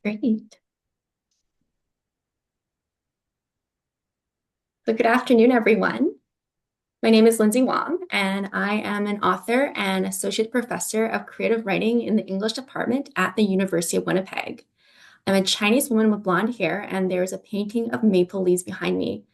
Great. So good afternoon, everyone. My name is Lindsay Wong, and I am an author and associate professor of creative writing in the English department at the University of Winnipeg. I'm a Chinese woman with blonde hair, and there's a painting of maple leaves behind me.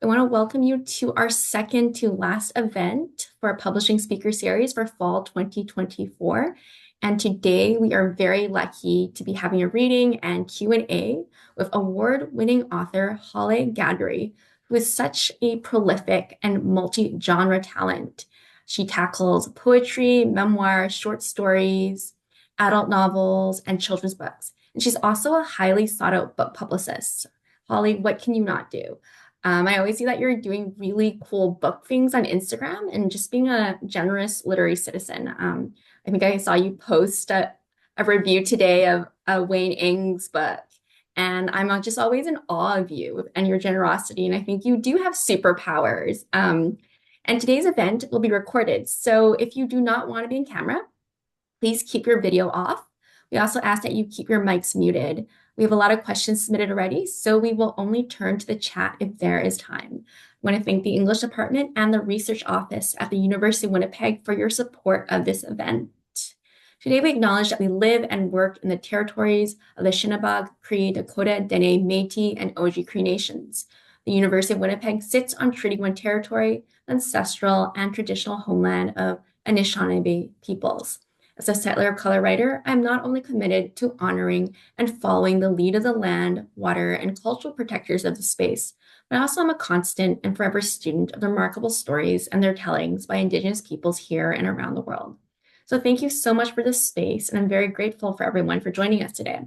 I want to welcome you to our second to last event for our publishing speaker series for fall 2024. And today we are very lucky to be having a reading and Q&A with award-winning author Hollay Ghadery, who is such a prolific and multi-genre talent. She tackles poetry, memoir, short stories, adult novels, and children's books. And she's also a highly sought-out book publicist. Hollay, what can you not do? I always see that you're doing really cool book things on Instagram and just being a generous literary citizen. I think I saw you post a review today of Wayne Ng's book, and I'm just always in awe of you and your generosity. And I think you do have superpowers. And today's event will be recorded. So if you do not want to be in camera, please keep your video off. We also ask that you keep your mics muted. We have a lot of questions submitted already, so we will only turn to the chat if there is time. I want to thank the English department and the research office at the University of Winnipeg for your support of this event. Today, we acknowledge that we live and work in the territories of the Shinnebaug, Cree, Dakota, Dene, Métis, and Oji-Cree nations. The University of Winnipeg sits on Treaty 1 territory, ancestral and traditional homeland of Anishinaabe peoples. As a settler of color writer, I'm not only committed to honoring and following the lead of the land, water, and cultural protectors of the space, but I also am a constant and forever student of the remarkable stories and their tellings by Indigenous peoples here and around the world. So thank you so much for this space, and I'm very grateful for everyone for joining us today.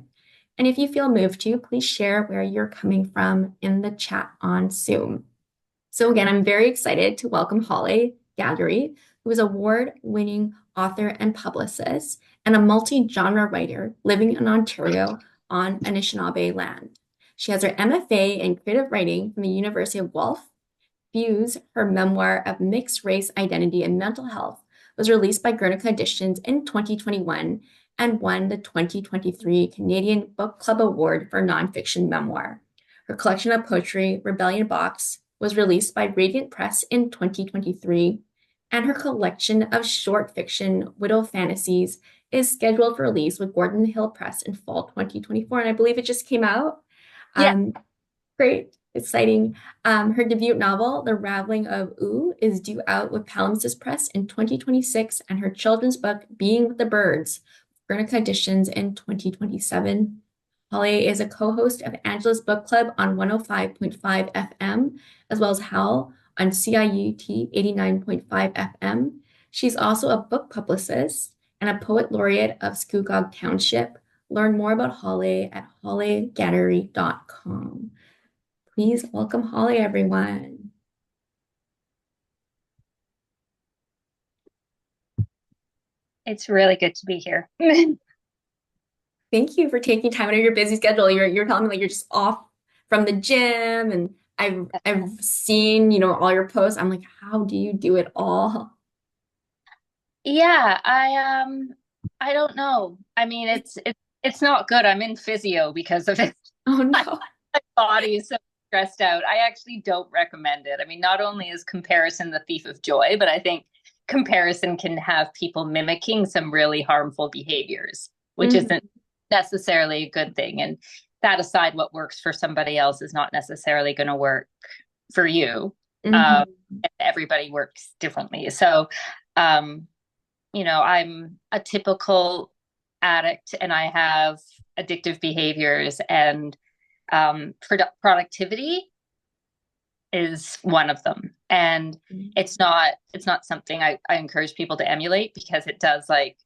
And if you feel moved to, please share where you're coming from in the chat on Zoom. So again, I'm very excited to welcome Hollay Ghadery, who is an award-winning author and publicist and a multi-genre writer living in Ontario on Anishinaabe land. She has her MFA in creative writing from the University of Guelph. Fuse, her memoir of mixed race identity and mental health, was released by Guernica Editions in 2021 and won the 2023 Canadian Book Club Award for Nonfiction Memoir. Her collection of poetry, Rebellion Box, was released by Radiant Press in 2023, and her collection of short fiction, Widow Fantasies, is scheduled for release with Gordon Hill Press in fall 2024, and I believe it just came out. Yeah. Great, exciting. Her debut novel, The Raveling of Ooh, is due out with Palimpsest Press in 2026, and her children's book, Being with the Birds, Guernica Editions in 2027. Hollay is a co-host of Angela's Book Club on 105.5 FM, as well as Howl on CIUT 89.5 FM. She's also a book publicist and a poet laureate of Scugog Township. Learn more about Hollay at hollaygadery.com. Please welcome Hollay, everyone. It's really good to be here. Thank you for taking time out of your busy schedule. You're telling me like you're just off from the gym, and I've seen, all your posts. I'm like, how do you do it all? Yeah, I don't know. I mean, it's not good. I'm in physio because of it. Oh My no. body is so stressed out. I actually don't recommend it. I mean, not only is comparison the thief of joy, but I think comparison can have people mimicking some really harmful behaviors, which isn't Mhm. necessarily a good thing. And that aside, what works for somebody else is not necessarily going to work for you. Um, Mhm. Everybody works differently. So, um, I'm a typical addict and I have addictive behaviors, and productivity is one of them. And it's not something I encourage people to emulate because it does like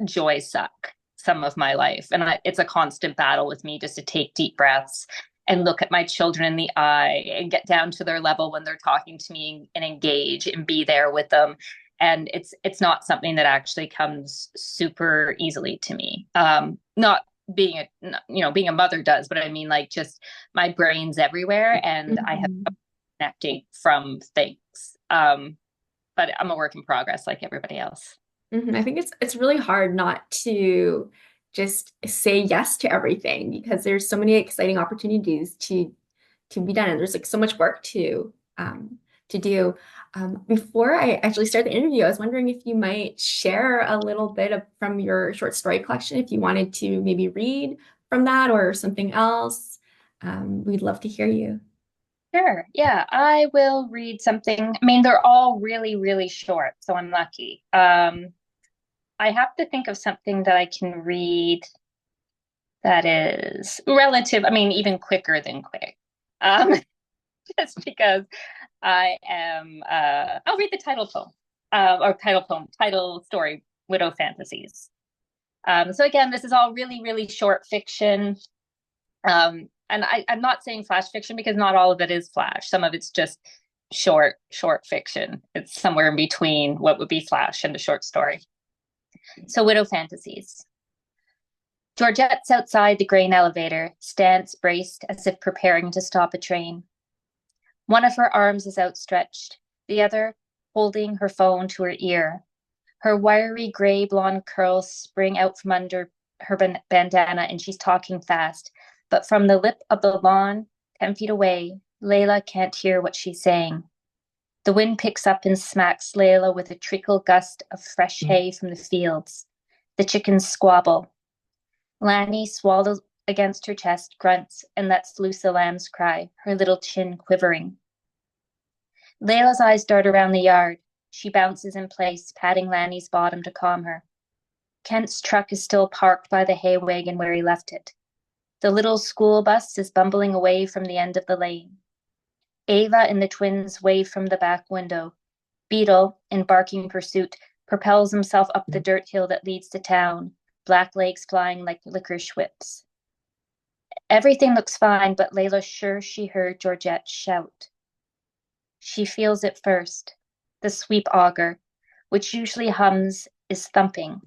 joy suck some of my life. And it's a constant battle with me just to take deep breaths and look at my children in the eye and get down to their level when they're talking to me and engage and be there with them. And it's not something that actually comes super easily to me. Not being being a mother does, but I mean like just my brain's everywhere and I have Mhm. connecting from things. But I'm a work in progress like everybody else. I think it's really hard not to just say yes to everything because there's so many exciting opportunities to be done, and there's like so much work to do. Before I actually start the interview, I was wondering if you might share a little bit from your short story collection, if you wanted to maybe read from that or something else. We'd love to hear you. Sure. Yeah, I will read something. I mean, they're all really, really short, so I'm lucky. I have to think of something that I can read that is relative, I mean, even quicker than quick. Um, just because I'll read the title story, Widow Fantasies. So again, this is all really, really short fiction. And I'm not saying flash fiction because not all of it is flash. Some of it's just short fiction. It's somewhere in between what would be flash and a short story. So, Widow Fantasies. Georgette's outside the grain elevator, stance braced as if preparing to stop a train. One of her arms is outstretched, the other holding her phone to her ear. Her wiry gray blonde curls spring out from under her bandana, and she's talking fast. But from the lip of the lawn, 10 feet away, Layla can't hear what she's saying. The wind picks up and smacks Layla with a trickle gust of fresh hay from the fields. The chickens squabble. Lanny swallows against her chest, grunts, and lets loose a lamb's cry, her little chin quivering. Layla's eyes dart around the yard. She bounces in place, patting Lanny's bottom to calm her. Kent's truck is still parked by the hay wagon where he left it. The little school bus is bumbling away from the end of the lane. Ava and the twins wave from the back window. Beetle, in barking pursuit, propels himself up the dirt hill that leads to town, black legs flying like licorice whips. Everything looks fine, but Layla's sure she heard Georgette shout. She feels it first. The sweep auger, which usually hums, is thumping.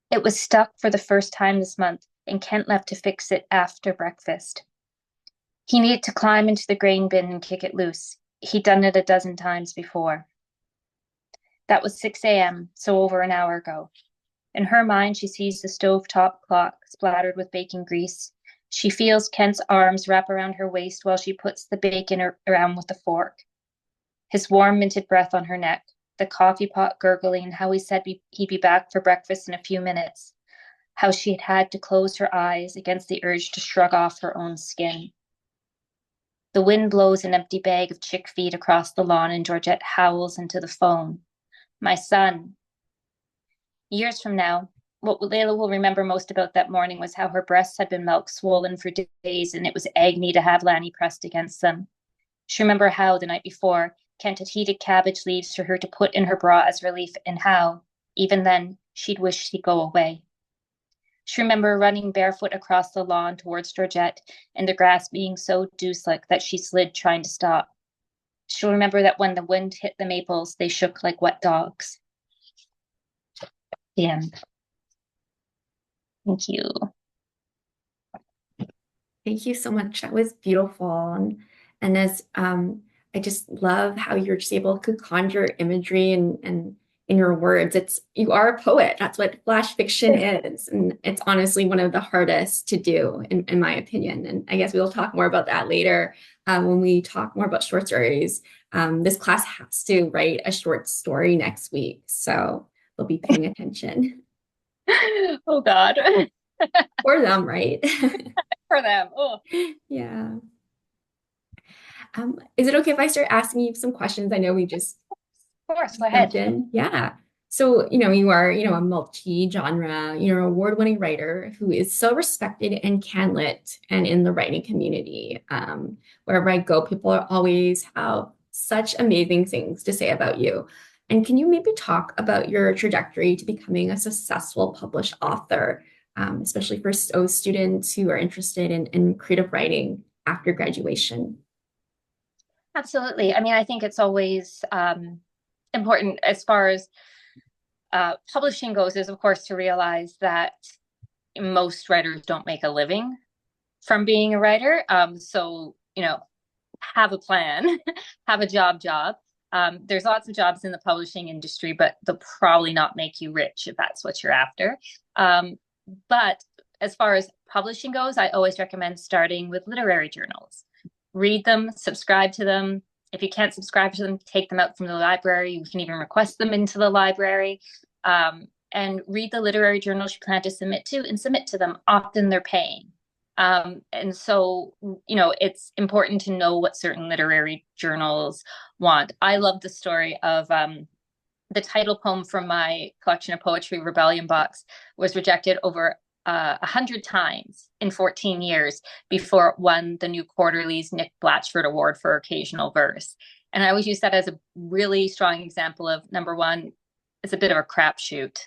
It was stuck for the first time this month, and Kent left to fix it after breakfast. He needed to climb into the grain bin and kick it loose. He'd done it a dozen times before. That was 6 a.m., so over an hour ago. In her mind, she sees the stovetop clock splattered with bacon grease. She feels Kent's arms wrap around her waist while she puts the bacon around with a fork. His warm, minted breath on her neck, the coffee pot gurgling, how he said he'd be back for breakfast in a few minutes, how she had to close her eyes against the urge to shrug off her own skin. The wind blows an empty bag of chick feed across the lawn, and Georgette howls into the phone. My son. Years from now, what Layla will remember most about that morning was how her breasts had been milk swollen for days, and it was agony to have Lanny pressed against them. She remembered how, the night before, Kent had heated cabbage leaves for her to put in her bra as relief, and how, even then, she'd wished he'd go away. She remembered running barefoot across the lawn towards Georgette, and the grass being so dew-slick that she slid trying to stop. She'll remember that when the wind hit the maples, they shook like wet dogs. The end. Thank you. Thank you so much. That was beautiful. And as I just love how you're just able to conjure imagery and in your words. You are a poet. That's what flash fiction is. And it's honestly one of the hardest to do, in my opinion. And I guess we'll talk more about that later when we talk more about short stories. This class has to write a short story next week. So they'll be paying attention. Oh, God. For them, right? For them. Oh. Yeah. Is it okay if I start asking you some questions? I know we just Of course, go jumped ahead. in. Yeah. So, you are, a multi-genre, award-winning writer who is so respected in CanLit and in the writing community. Wherever I go, people always have such amazing things to say about you. And can you maybe talk about your trajectory to becoming a successful published author, especially for those students who are interested in creative writing after graduation? Absolutely. I mean, I think it's always important as far as publishing goes, is of course to realize that most writers don't make a living from being a writer. So, have a plan, have a job. There's lots of jobs in the publishing industry, but they'll probably not make you rich if that's what you're after. But as far as publishing goes, I always recommend starting with literary journals. Read them, subscribe to them. If you can't subscribe to them, take them out from the library. You can even request them into the library. And read the literary journals you plan to submit to and submit to them. Often they're paying. And so, it's important to know what certain literary journals want. I love the story of the title poem from my collection of poetry, Rebellion Box, was rejected over 100 times in 14 years before it won the New Quarterly's Nick Blatchford Award for Occasional Verse. And I always use that as a really strong example of, number one, it's a bit of a crapshoot,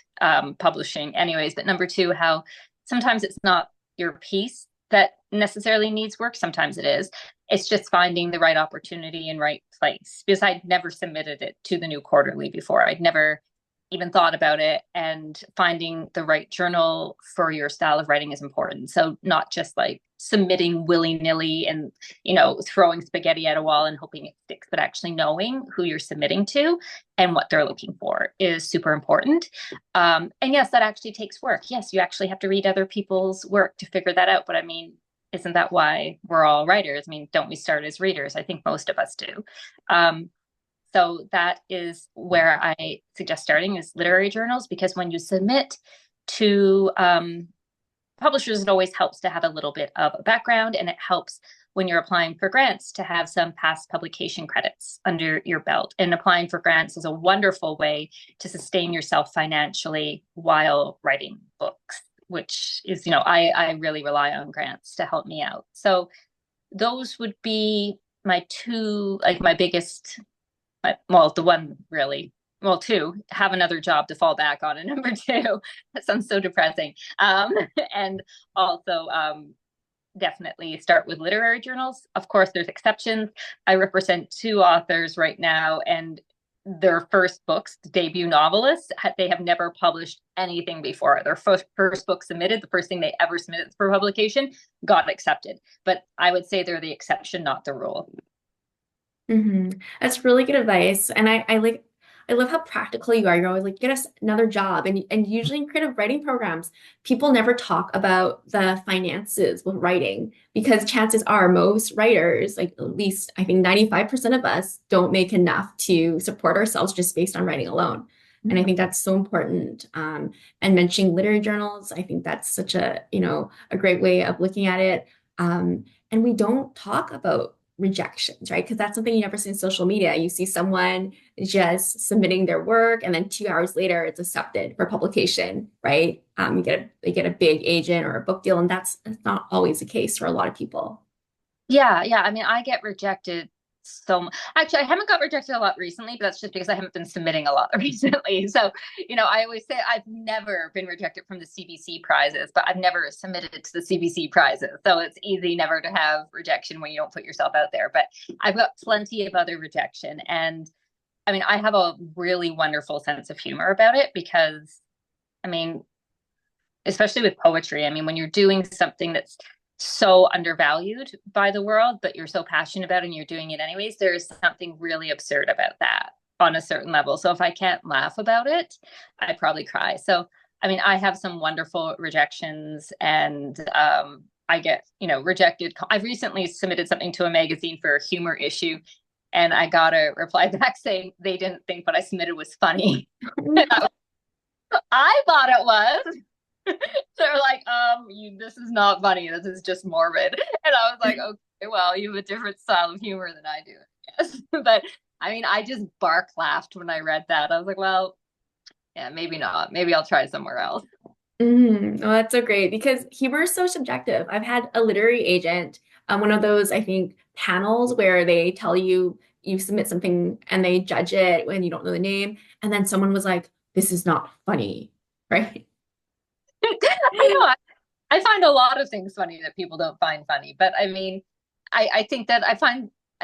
publishing anyways, but number two, how sometimes it's not your piece that necessarily needs work. Sometimes it is. It's just finding the right opportunity and right place, because I'd never submitted it to the New Quarterly before. I'd never even thought about it, and finding the right journal for your style of writing is important. So not just like submitting willy-nilly and, throwing spaghetti at a wall and hoping it sticks, but actually knowing who you're submitting to and what they're looking for is super important. And yes, that actually takes work. Yes, you actually have to read other people's work to figure that out. But I mean, isn't that why we're all writers? I mean, don't we start as readers? I think most of us do. So that is where I suggest starting, is literary journals, because when you submit to publishers, it always helps to have a little bit of a background, and it helps when you're applying for grants to have some past publication credits under your belt. And applying for grants is a wonderful way to sustain yourself financially while writing books, which is, I really rely on grants to help me out. So those would be my two, like my biggest, well, the one really, well, two, have another job to fall back on. And number two, that sounds so depressing. And also, definitely start with literary journals. Of course, there's exceptions. I represent two authors right now, and their first books, debut novelists, they have never published anything before. Their first book submitted, the first thing they ever submitted for publication, got accepted. But I would say they're the exception, not the rule. That's really good advice. And I love how practical you are. You're always like, get us another job. And usually in creative writing programs, people never talk about the finances with writing, because chances are most writers, like at least I think 95% of us, don't make enough to support ourselves just based on writing alone. And I think that's so important. And mentioning literary journals, I think that's such a great way of looking at it. And we don't talk about rejections, right? Because that's something you never see in social media. You see someone just submitting their work, and then 2 hours later, it's accepted for publication, right? They get a big agent or a book deal, and that's not always the case for a lot of people. Yeah, yeah. I mean, I get rejected actually, I haven't got rejected a lot recently, but that's just because I haven't been submitting a lot recently. So, I always say I've never been rejected from the CBC prizes, but I've never submitted to the CBC prizes. So it's easy never to have rejection when you don't put yourself out there. But I've got plenty of other rejection. And I mean, I have a really wonderful sense of humor about it, because, I mean, especially with poetry, I mean, when you're doing something that's so undervalued by the world, but you're so passionate about it and you're doing it anyways, there is something really absurd about that on a certain level. So if I can't laugh about it, I probably cry. So, I mean, I have some wonderful rejections, and I get, rejected. I've recently submitted something to a magazine for a humor issue, and I got a reply back saying they didn't think what I submitted was funny. I thought it was. They're like, this is not funny. This is just morbid. And I was like, okay, well, you have a different style of humor than I do, I guess. But I mean, I just bark laughed when I read that. I was like, well, yeah, maybe not. Maybe I'll try somewhere else. Oh, that's so great, because humor is so subjective. I've had a literary agent, one of those, I think, panels where they tell you submit something and they judge it when you don't know the name. And then someone was like, this is not funny, right? I know. I find a lot of things funny that people don't find funny. But I mean, I think that I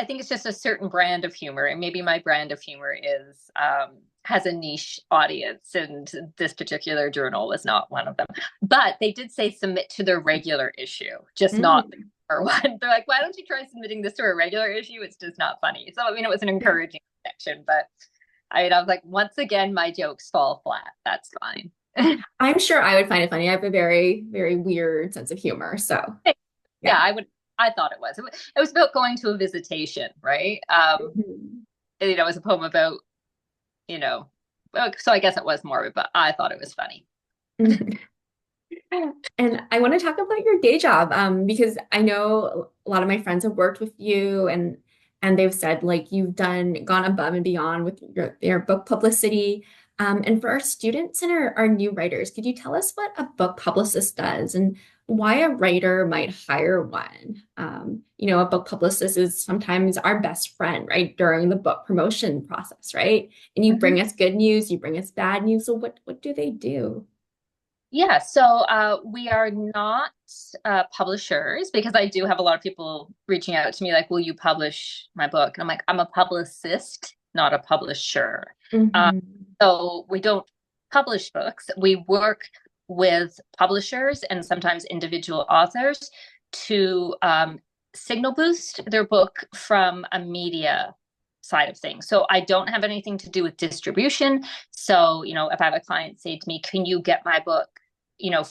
think it's just a certain brand of humor. And maybe my brand of humor is, has a niche audience. And this particular journal was not one of them. But they did say submit to their regular issue, just not the or one. They're like, why don't you try submitting this to a regular issue? It's just not funny. So, I mean, it was an encouraging section. But I was like, once again, my jokes fall flat. That's fine. I'm sure I would find it funny. I have a very, very weird sense of humor. So, Yeah, yeah. I thought it was. It was about going to a visitation, right? Mhm. It was a poem about, you know, so I guess it was morbid, but I thought it was funny. And I want to talk about your day job, because I know a lot of my friends have worked with you and they've said like you've gone above and beyond with your book publicity. And for our students and our new writers, could you tell us what a book publicist does and why a writer might hire one? A book publicist is sometimes our best friend, right, during the book promotion process, right? And you Mhm. bring us good news, you bring us bad news. So what do they do? Yeah, so we are not publishers because I do have a lot of people reaching out to me like, "Will you publish my book?" And I'm like, "I'm a publicist, not a publisher." Uh, Mhm. so we don't publish books. We work with publishers and sometimes individual authors to signal boost their book from a media side of things. So I don't have anything to do with distribution. So, if I have a client say to me, "Can you get my book,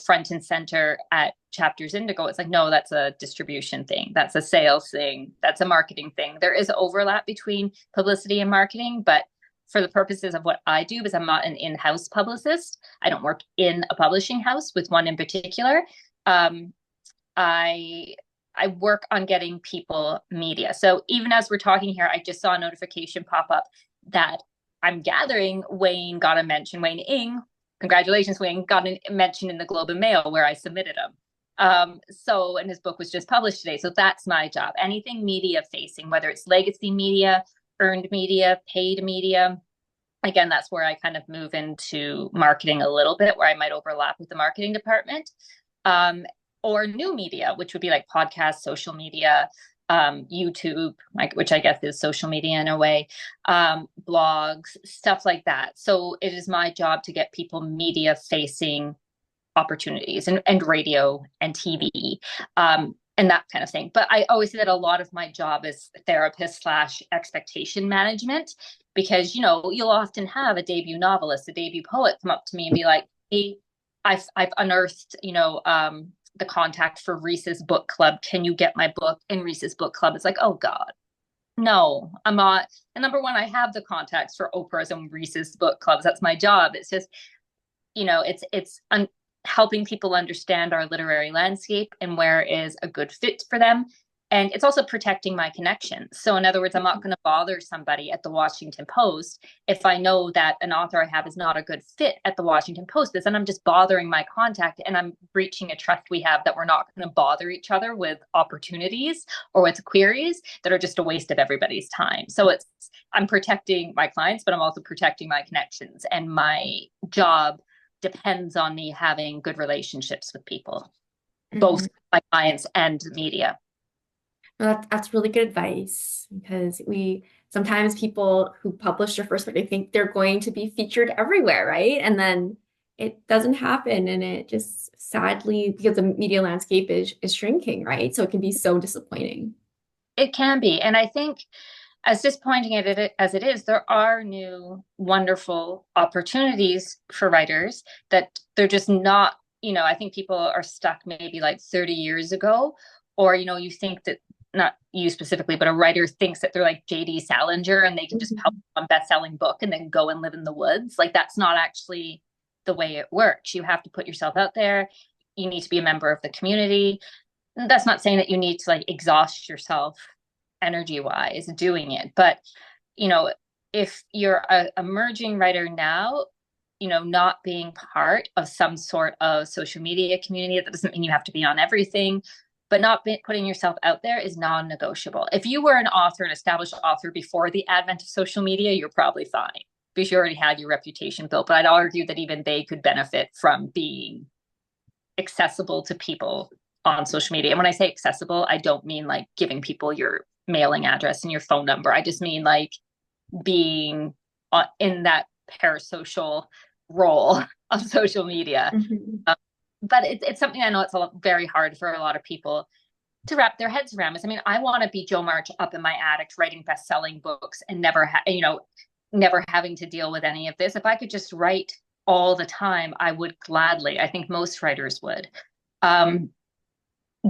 front and center at Chapters Indigo?" It's like, no, that's a distribution thing. That's a sales thing. That's a marketing thing. There is overlap between publicity and marketing, but for the purposes of what I do, because I'm not an in-house publicist, I don't work in a publishing house with one in particular. Um, I I work on getting people media. So even as we're talking here, I just saw a notification pop up that I'm gathering Wayne got a mention. Wayne Ing, congratulations, Wayne got a mention in the Globe and Mail where I submitted him. And his book was just published today. So that's my job. Anything media facing, whether it's legacy media, earned media, paid media. Again, that's where I kind of move into marketing a little bit, where I might overlap with the marketing department. Um, or new media, which would be like podcasts, social media, YouTube, which I guess is social media in a way, blogs, stuff like that. So it is my job to get people media facing opportunities and radio and TV. And that kind of thing. But I always say that a lot of my job is therapist slash expectation management because, you'll often have a debut novelist, a debut poet come up to me and be like, "Hey, I've unearthed, the contact for Reese's book club. Can you get my book in Reese's book club?" It's like, oh God, no, I'm not. And number one, I have the contacts for Oprah's and Reese's book clubs. That's my job. It's just, it's helping people understand our literary landscape and where is a good fit for them. And it's also protecting my connections. So, in other words, I'm not going to bother somebody at the Washington Post if I know that an author I have is not a good fit at the Washington Post. Because then I'm just bothering my contact and I'm breaching a trust we have that we're not going to bother each other with opportunities or with queries that are just a waste of everybody's time. So, I'm protecting my clients, but I'm also protecting my connections. And my job depends on me having good relationships with people, both Mhm. my clients and media. Well, that's really good advice because we sometimes people who publish their first book, they think they're going to be featured everywhere, right? And then it doesn't happen, and it just sadly because the media landscape is shrinking, right? So it can be so disappointing. It can be. And I think, as disappointing as it is, there are new wonderful opportunities for writers that they're just not, I think people are stuck maybe like 30 years ago, or, you think that, not you specifically, but a writer thinks that they're like JD Salinger and they can just publish Mhm. one best-selling book and then go and live in the woods. Like that's not actually the way it works. You have to put yourself out there. You need to be a member of the community. That's not saying that you need to like exhaust yourself energy wise doing it, but you know if you're a emerging writer now, not being part of some sort of social media community, that doesn't mean you have to be on everything, but putting yourself out there is non-negotiable. If you were an author, an established author before the advent of social media, you're probably fine because you already had your reputation built, but I'd argue that even they could benefit from being accessible to people on social media. And when I say accessible, I don't mean like giving people your mailing address and your phone number. I just mean like being in that parasocial role of social media. Mhm. Um, but it's something I know it's very hard for a lot of people to wrap their heads around. I mean, I want to be Jo March up in my attic writing best-selling books and never having to deal with any of this. If I could just write all the time, I would gladly. I think most writers would. Um,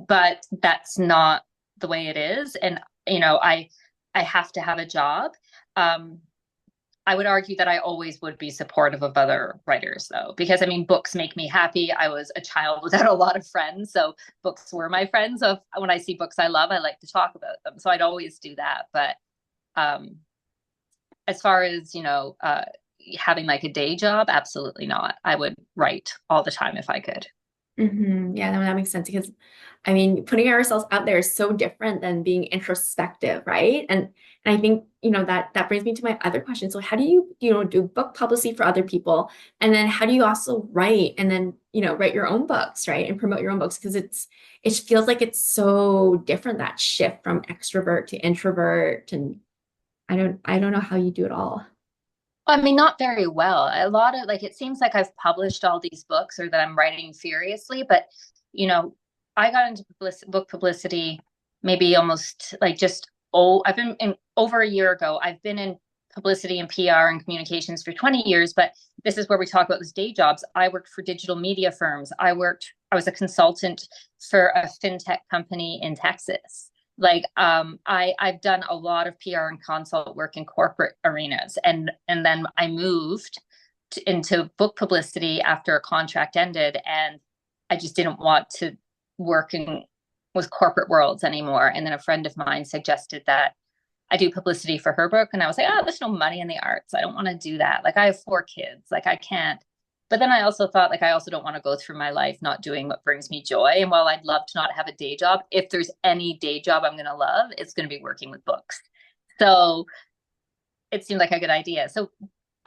but that's not the way it is. And, I have to have a job. Um, I would argue that I always would be supportive of other writers, though, because I mean, books make me happy. I was a child without a lot of friends, so books were my friends. So when I see books I love, I like to talk about them. So I'd always do that. But um, as far as, having like a day job, absolutely not. I would write all the time if I could. Yeah, no, that makes sense because I mean, putting ourselves out there is so different than being introspective, right? And I think, that brings me to my other question. So how do you, do book publicity for other people? And then how do you also write and then, write your own books, right? And promote your own books because it feels like it's so different, that shift from extrovert to introvert. And I don't know how you do it all. I mean, not very well. A lot of like, it seems like I've published all these books or that I'm writing furiously, but you know, I got into book publicity maybe almost like just, I've been in over a year ago. I've been in publicity and PR and communications for 20 years, but this is where we talk about those day jobs. I worked for digital media firms. I was a consultant for a fintech company in Texas. Like I've done a lot of PR and consult work in corporate arenas, and then I moved into book publicity after a contract ended, and I just didn't want to work in with corporate worlds anymore. And then a friend of mine suggested that I do publicity for her book, and I was like, oh, there's no money in the arts. I don't want to do that. Like I have 4 kids, like I can't. But then I also thought, like, I also don't want to go through my life not doing what brings me joy. And while I'd love to not have a day job, if there's any day job I'm going to love, it's going to be working with books. So it seemed like a good idea. So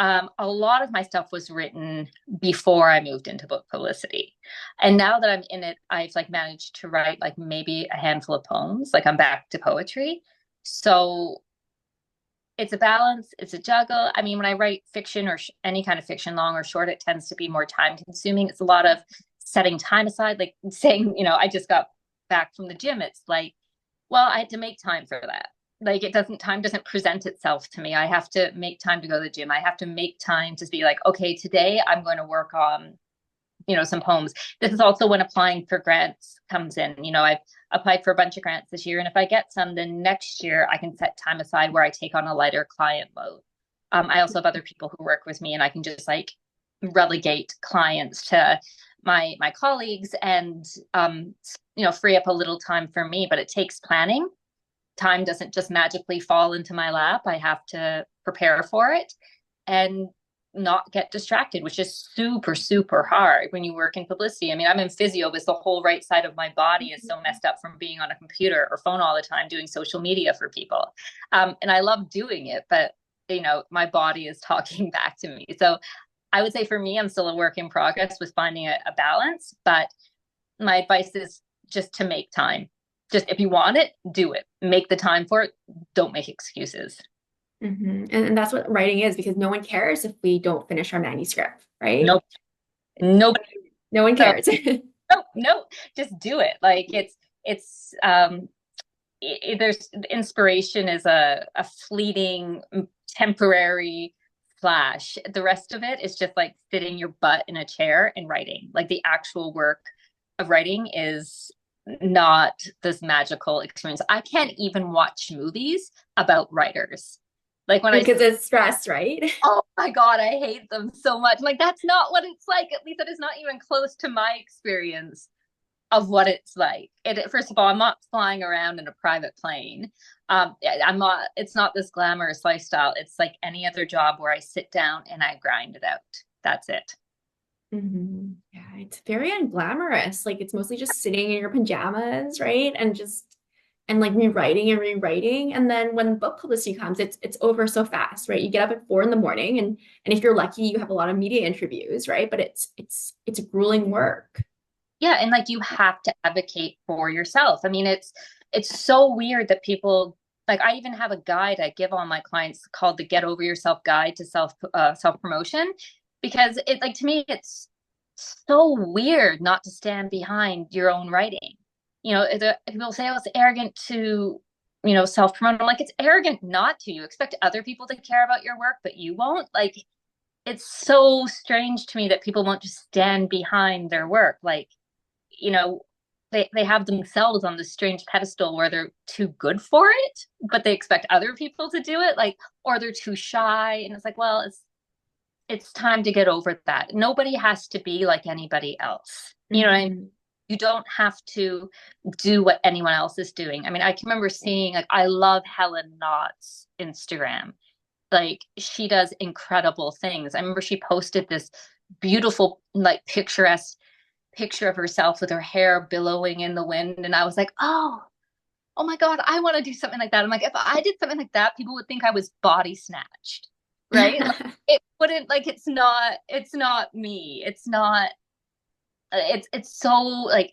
a lot of my stuff was written before I moved into book publicity. And now that I'm in it, I've like managed to write like maybe a handful of poems. Like I'm back to poetry. So it's a balance, it's a juggle. I mean, when I write fiction or any kind of fiction, long or short, it tends to be more time consuming. It's a lot of setting time aside, like saying, I just got back from the gym. It's like, well, I had to make time for that. Like time doesn't present itself to me. I have to make time to go to the gym. I have to make time to be like, okay, today I'm going to work on some poems. This is also when applying for grants comes in. I've applied for a bunch of grants this year, and if I get some, then next year I can set time aside where I take on a lighter client load. I also have other people who work with me, and I can just like relegate clients to my colleagues and free up a little time for me. But it takes planning. Time doesn't just magically fall into my lap. I have to prepare for it and not get distracted, which is super, super hard when you work in publicity. I mean, I'm in physio, but the whole right side of my body is so messed up from being on a computer or phone all the time doing social media for people. And I love doing it, but my body is talking back to me. So I would say for me, I'm still a work in progress with finding a balance, but my advice is just to make time. Just if you want it, do it. Make the time for it. Don't make excuses. And that's what writing is because no one cares if we don't finish our manuscript, right? Nope. Nobody. No one So cares. no, just do it. Like it's there's inspiration is a fleeting temporary flash. The rest of it is just like sitting your butt in a chair and writing. Like the actual work of writing is not this magical experience. I can't even watch movies about writers. Like when I Because it's stress, right? oh my God, I hate them so much. Like, that's not what it's like. At least that is not even close to my experience of what it's like. First of all, I'm not flying around in a private plane. I'm not, it's not this glamorous lifestyle. It's like any other job where I sit down and I grind it out. That's it. Yeah, it's very unglamorous. Like it's mostly just sitting in your pajamas, right? And like rewriting and rewriting. And then when book publicity comes, it's over so fast, right? You get up at 4 in the morning and if you're lucky, you have a lot of media interviews, right? But it's grueling work. Yeah. And like you have to advocate for yourself. I mean, it's so weird that people like I even have a guide I give all my clients called the Get Over Yourself Guide to self promotion because it like to me it's so weird not to stand behind your own writing. People say, oh, it's arrogant to, self promote. I'm like, it's arrogant not to. You expect other people to care about your work, but you won't. Like, it's so strange to me that people won't just stand behind their work. Like, you know, they have themselves on this strange pedestal where they're too good for it, but they expect other people to do it, like, or they're too shy. And it's like, well, it's time to get over that. Nobody has to be like anybody else. You know what I mean? Hmm. You don't have to do what anyone else is doing. I mean, I can remember seeing, like, I love Helen Knott's Instagram. Like, she does incredible things. I remember she posted this beautiful, like, picturesque picture of herself with her hair billowing in the wind. And I was like, oh my God, I want to do something like that. I'm like, if I did something like that, people would think I was body snatched, right? Like, it wouldn't, like, it's not me. It's not, it's so, like,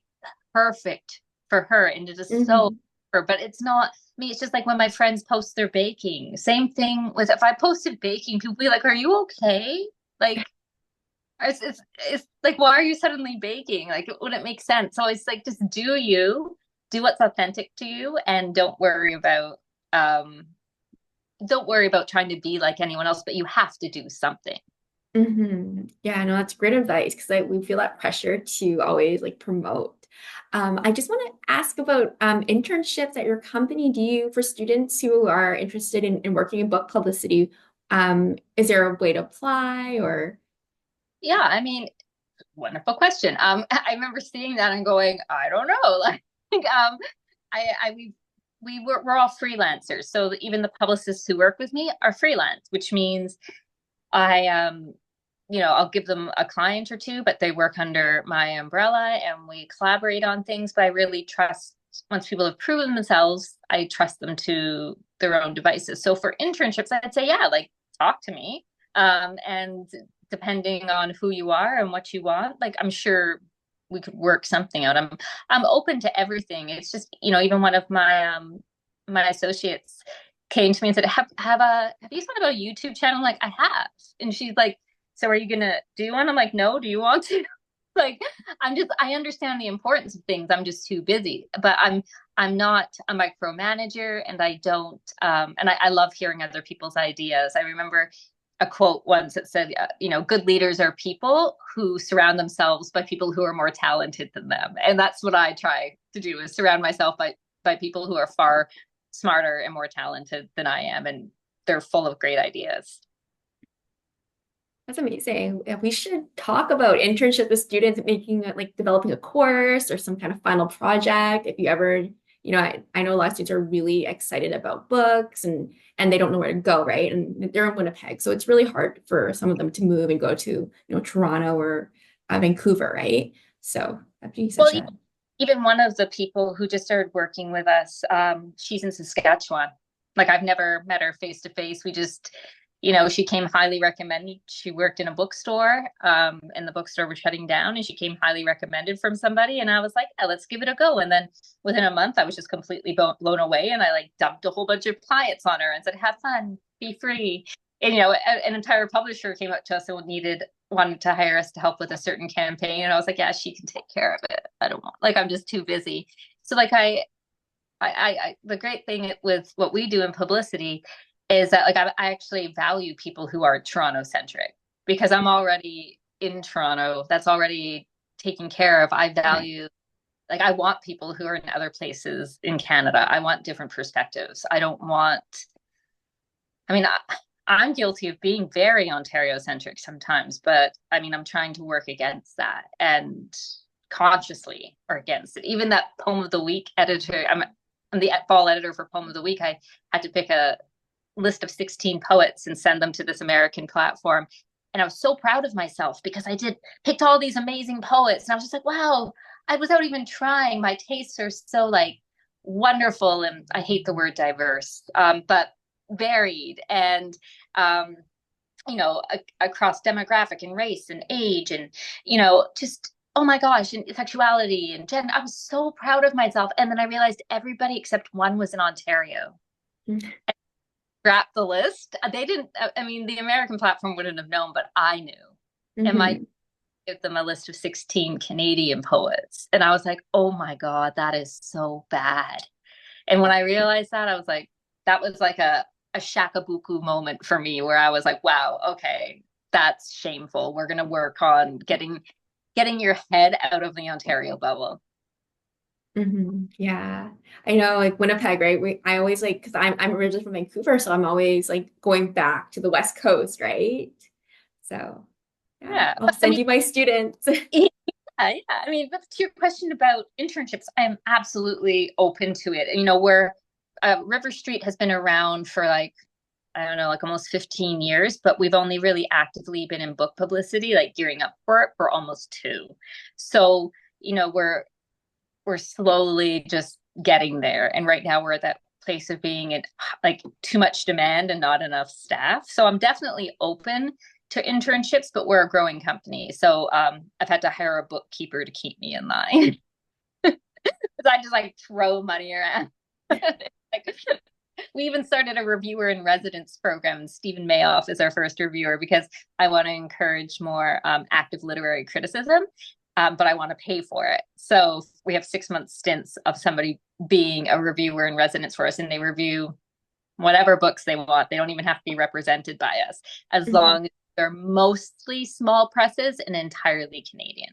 perfect for her and it is so Hmm. her, but it's not me. It's just like when my friends post their baking. Same thing with if I posted baking, people be like, "Are you okay?" Like, it's like, why are you suddenly baking? Like, it wouldn't make sense. So it's like, just do you, do what's authentic to you, and um don't worry about trying to be like anyone else. But you have to do something. Yeah, no, that's great advice because we feel that pressure to always like promote. I just want to ask about internships at your company. Do you, for students who are interested in working in book publicity, is there a way to apply or? Yeah, I mean, wonderful question. I remember seeing that and going, I don't know. Like, we're all freelancers. So even the publicists who work with me are freelance, which means I, I'll give them a client or two, but they work under my umbrella and we collaborate on things. But I really trust, once people have proven themselves, I trust them to their own devices. So for internships, I'd say, yeah, like, talk to me. And depending on who you are and what you want, like, I'm sure we could work something out. I'm open to everything. It's just, even one of my associates came to me and said, have you thought about a YouTube channel? I'm like, I have. And she's like, so are you gonna do one? I'm like, no, do you want to? Like, I understand the importance of things. I'm just too busy. But I'm not a micromanager, and I don't and I love hearing other people's ideas. I remember a quote once that said, good leaders are people who surround themselves by people who are more talented than them. And that's what I try to do, is surround myself by people who are far smarter and more talented than I am, and they're full of great ideas. That's amazing. Yeah, we should talk about internship with students, making it like developing a course or some kind of final project. If you ever, I know a lot of students are really excited about books and they don't know where to go, right? And they're in Winnipeg, so it's really hard for some of them to move and go to, Toronto or Vancouver, right? So that'd be Well, such a even one of the people who just started working with us, she's in Saskatchewan. Like, I've never met her face to face. We just, she came highly recommended. She worked in a bookstore, and the bookstore was shutting down, and she came highly recommended from somebody. And I was like, yeah, let's give it a go. And then within a month, I was just completely blown away. And I, like, dumped a whole bunch of clients on her and said, have fun, be free. And, an entire publisher came up to us and wanted to hire us to help with a certain campaign. And I was like, yeah, she can take care of it. I don't want, like, I'm just too busy. So, like, the great thing with what we do in publicity is that, like, I actually value people who are Toronto centric, because I'm already in Toronto. That's already taken care of. I right. value, like, I want people who are in other places in Canada. I want different perspectives. I don't want, I mean, I'm guilty of being very Ontario centric sometimes, but I mean, I'm trying to work against that, and consciously, or against it. Even that poem of the week editor, I'm the fall editor for poem of the week. I had to pick a list of 16 poets and send them to this American platform. And I was so proud of myself because picked all these amazing poets. And I was just like, wow, without even trying, my tastes are so, like, wonderful. And I hate the word diverse, but varied, and um, across demographic and race and age, and just, oh my gosh, and sexuality and gender. I was so proud of myself, and then I realized everybody except one was in Ontario. Scrapped the list. They didn't. I mean, the American platform wouldn't have known, but I knew. And my Mhm. give them a list of 16 Canadian poets, and I was like, oh my God, that is so bad. And when I realized that, I was like, that was like a shakabuku moment for me, where I was like, wow, okay, that's shameful. We're going to work on getting your head out of the Ontario bubble. Yeah. I know like Winnipeg, right? I always like because I'm originally from Vancouver, so I'm always like going back to the West Coast, right? So yeah, Yeah, I'll but I send mean, you my students. yeah, yeah. I mean, but to your question about internships, I'm absolutely open to it. We're River Street has been around for like, I don't know, like almost 15 years, but we've only really actively been in book publicity, like gearing up for it for almost two. So, we're slowly just getting there. And right now we're at that place of being in like too much demand and not enough staff. So I'm definitely open to internships, but we're a growing company. So I've had to hire a bookkeeper to keep me in line. Because I just like throw money around. Like, we even started a reviewer in residence program. Stephen Mayoff is our first reviewer because I want to encourage more active literary criticism, but I want to pay for it. So we have 6 month stints of somebody being a reviewer in residence for us, and they review whatever books they want. They don't even have to be represented by us, as Mhm. long as they're mostly small presses and entirely Canadian.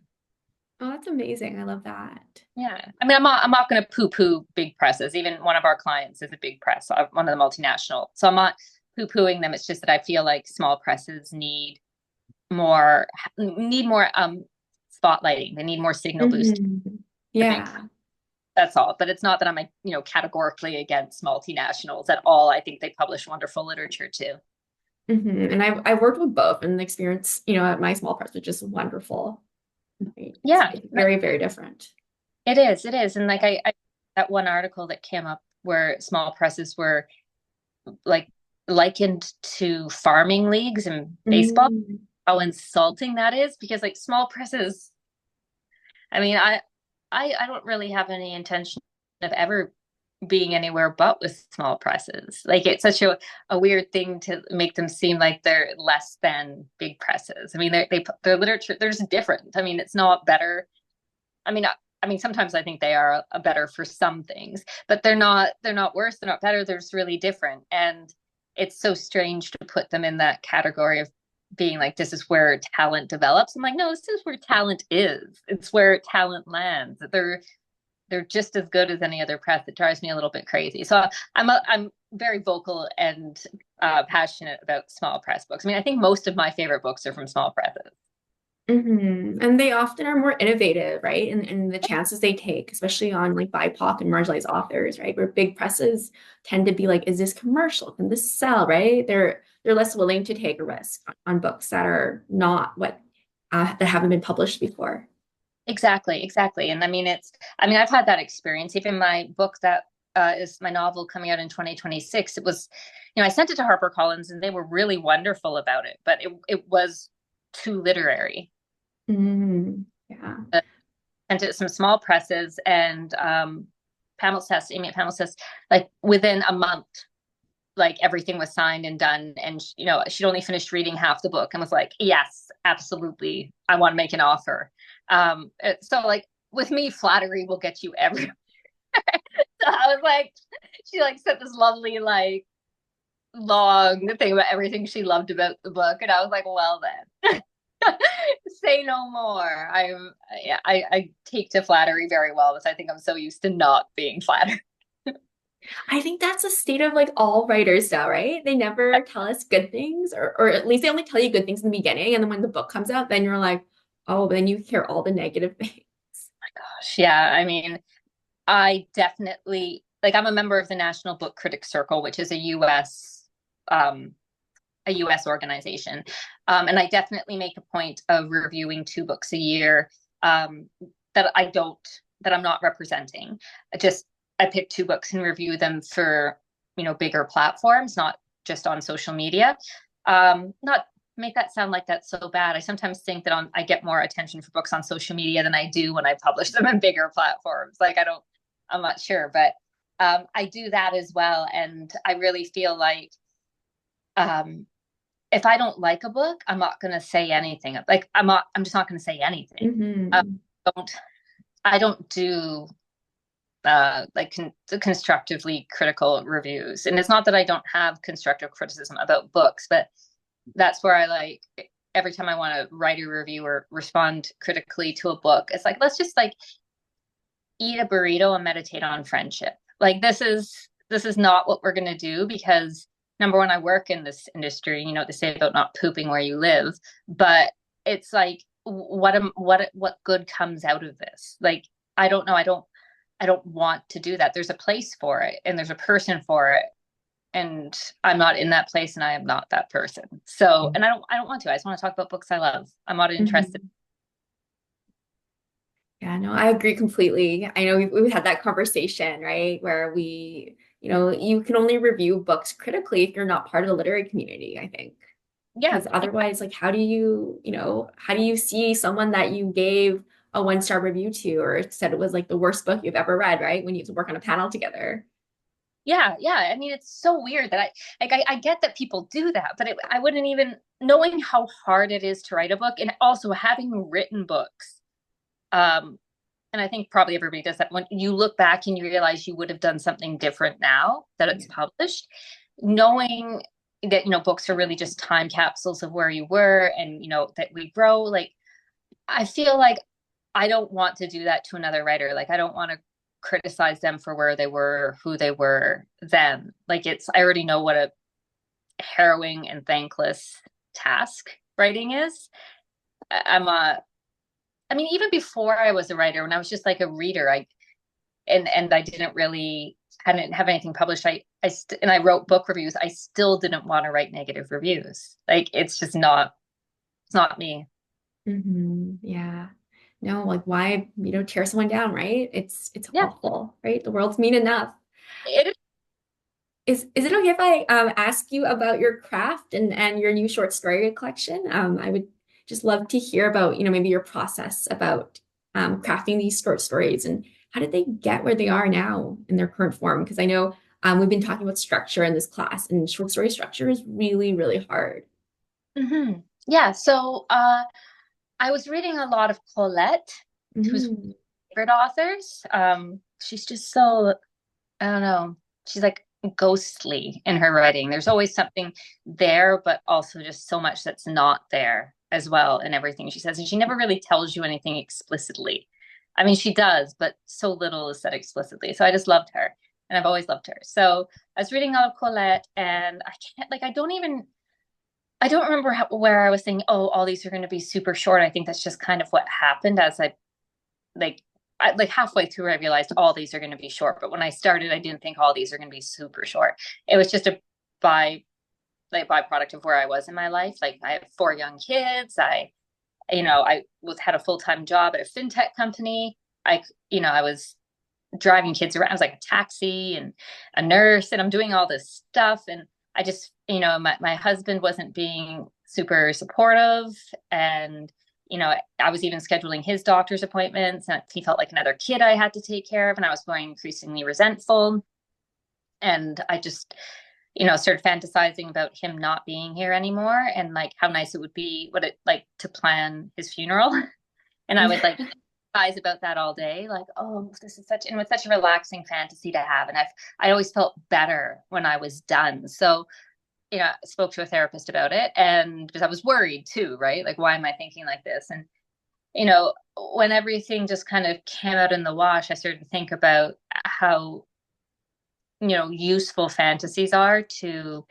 Oh, that's amazing. I love that. Yeah. I mean, I'm not going to poo-poo big presses. Even one of our clients is a big press, one of the multinational. So I'm not poo-pooing them. It's just that I feel like small presses more need more spotlighting. They need more signal boost. The big Yeah. That's all. But it's not that I'm categorically against multinationals at all. I think they publish wonderful literature too. And I've worked with both, and the experience, at my small press was just wonderful. Right? Yeah, It's very, very different. it is. It is. And like I that one article that came up where small presses were like likened to farming leagues in baseball, Mm, how insulting that is, because like small presses, I mean, I don't really have any intention of ever being anywhere but with small presses. Like it's such a weird thing to make them seem like they're less than big presses. I mean, their literature, they're just different. I mean, it's not better. I mean, sometimes I think they are a better for some things, but they're not worse. They're not better. They're just really different. And it's so strange to put them in that category of being like, this is where talent develops. I'm like, no, this is where talent is. It's where talent lands. They're just as good as any other press. It drives me a little bit crazy. So I'm very vocal and passionate about small press books. I mean, I think most of my favorite books are from small presses. And they often are more innovative, right? And the chances they take, especially on like BIPOC and marginalized authors, right? Where big presses tend to be like, is this commercial? Can this sell, right? They're less willing to take a risk on books that are not what that haven't been published before. Exactly, exactly. And I've had that experience. Even my book that is my novel coming out in 2026, it was, I sent it to HarperCollins and they were really wonderful about it, but it was too literary. Yeah. Sent it to some small presses and Amy at Pamel's Test, like within a month, like everything was signed and done. And, she'd only finished reading half the book and was like, yes, absolutely. I want to make an offer. So like with me, flattery will get you everywhere. So I was like, she like sent this lovely, like long thing about everything she loved about the book. And I was like, well then. Say no more. I take to flattery very well, because I think I'm so used to not being flattered. I think that's a state of like all writers now, right? They never tell us good things, or at least they only tell you good things in the beginning. And then when the book comes out, then you're like, oh, then you hear all the negative things. Gosh, yeah. I mean, I definitely like I'm a member of the National Book Critics Circle, which is um, a US organization. And I definitely make a point of reviewing 2 books a year that I'm not representing. I pick 2 books and review them for, bigger platforms, not just on social media. Not make that sound like that's so bad. I sometimes think that I get more attention for books on social media than I do when I publish them in bigger platforms. I'm not sure, but I do that as well. And I really feel like um, if I don't like a book, I'm not going to say anything. Like I'm just not going to say anything. Uh, Hmm don't I don't do like constructively critical reviews. And it's not that I don't have constructive criticism about books, but that's where I like every time I want to write a review or respond critically to a book, it's like, let's just like eat a burrito and meditate on friendship. Like this is not what we're going to do because number one, I work in this industry, you know what they say about not pooping where you live, but it's like what good comes out of this? Like I don't know, I don't want to do that. There's a place for it and there's a person for it. And I'm not in that place and I am not that person. So, and I don't want to. I just want to talk about books I love. I'm not interested. Mhm. Yeah, no, I agree completely. I know we've had that conversation, right? Where you can only review books critically if you're not part of the literary community, I think. Yeah. Because otherwise, like, how do you see someone that you gave a one-star review to or said it was like the worst book you've ever read, right? When you have to work on a panel together. Yeah, yeah. I mean, it's so weird that I get that people do that, but I wouldn't even knowing how hard it is to write a book and also having written books. Um, and I think probably everybody does that when you look back and you realize you would have done something different now that it's Yeah. published, knowing that, books are really just time capsules of where you were and, that we grow. Like, I feel like I don't want to do that to another writer. Like, I don't want to criticize them for where they were, who they were then. Like, I already know what a harrowing and thankless task writing is. I'm I mean, even before I was a writer, when I was just like a reader, and I hadn't have anything published. And I wrote book reviews. I still didn't want to write negative reviews. Like it's not me. Yeah. No, like why, tear someone down, right? It's Yeah, awful, right? The world's mean enough. it is. Is it okay if I ask you about your craft and your new short story collection? I would just love to hear about, maybe your process about crafting these short stories and how did they get where they are now in their current form? Because I know we've been talking about structure in this class, and short story structure is really, really hard. Yeah. So I was reading a lot of Colette, who's one of Mm, my favorite authors. She's just so I don't know. She's like ghostly in her writing. There's always something there, but also just so much that's not there as well in everything she says. And she never really tells you anything explicitly. I mean, she does, but so little is said explicitly. So I just loved her. And I've always loved her. So I was reading all of Colette and I can't, like, I don't remember where I was saying, oh, all these are going to be super short. I think that's just kind of what happened as like like halfway through I realized all these are going to be short, but when I started I didn't think all these are going to be super short. It was just a by byproduct of where I was in my life. Like I have 4 young kids. I had a full-time job at a fintech company. I was driving kids around. I was like a taxi and a nurse and I'm doing all this stuff and I just my husband wasn't being super supportive and I was even scheduling his doctor's appointments and he felt like another kid I had to take care of and I was growing increasingly resentful and I just started fantasizing about him not being here anymore and like how nice it would be what it like to plan his funeral and I would like fantasize about that all day like oh this is such and it was such a relaxing fantasy to have and I always felt better when I was done so I spoke to a therapist about it and because I was worried too, right? Like, why am I thinking like this? And, when everything just kind of came out in the wash, I started to think about how, useful fantasies are to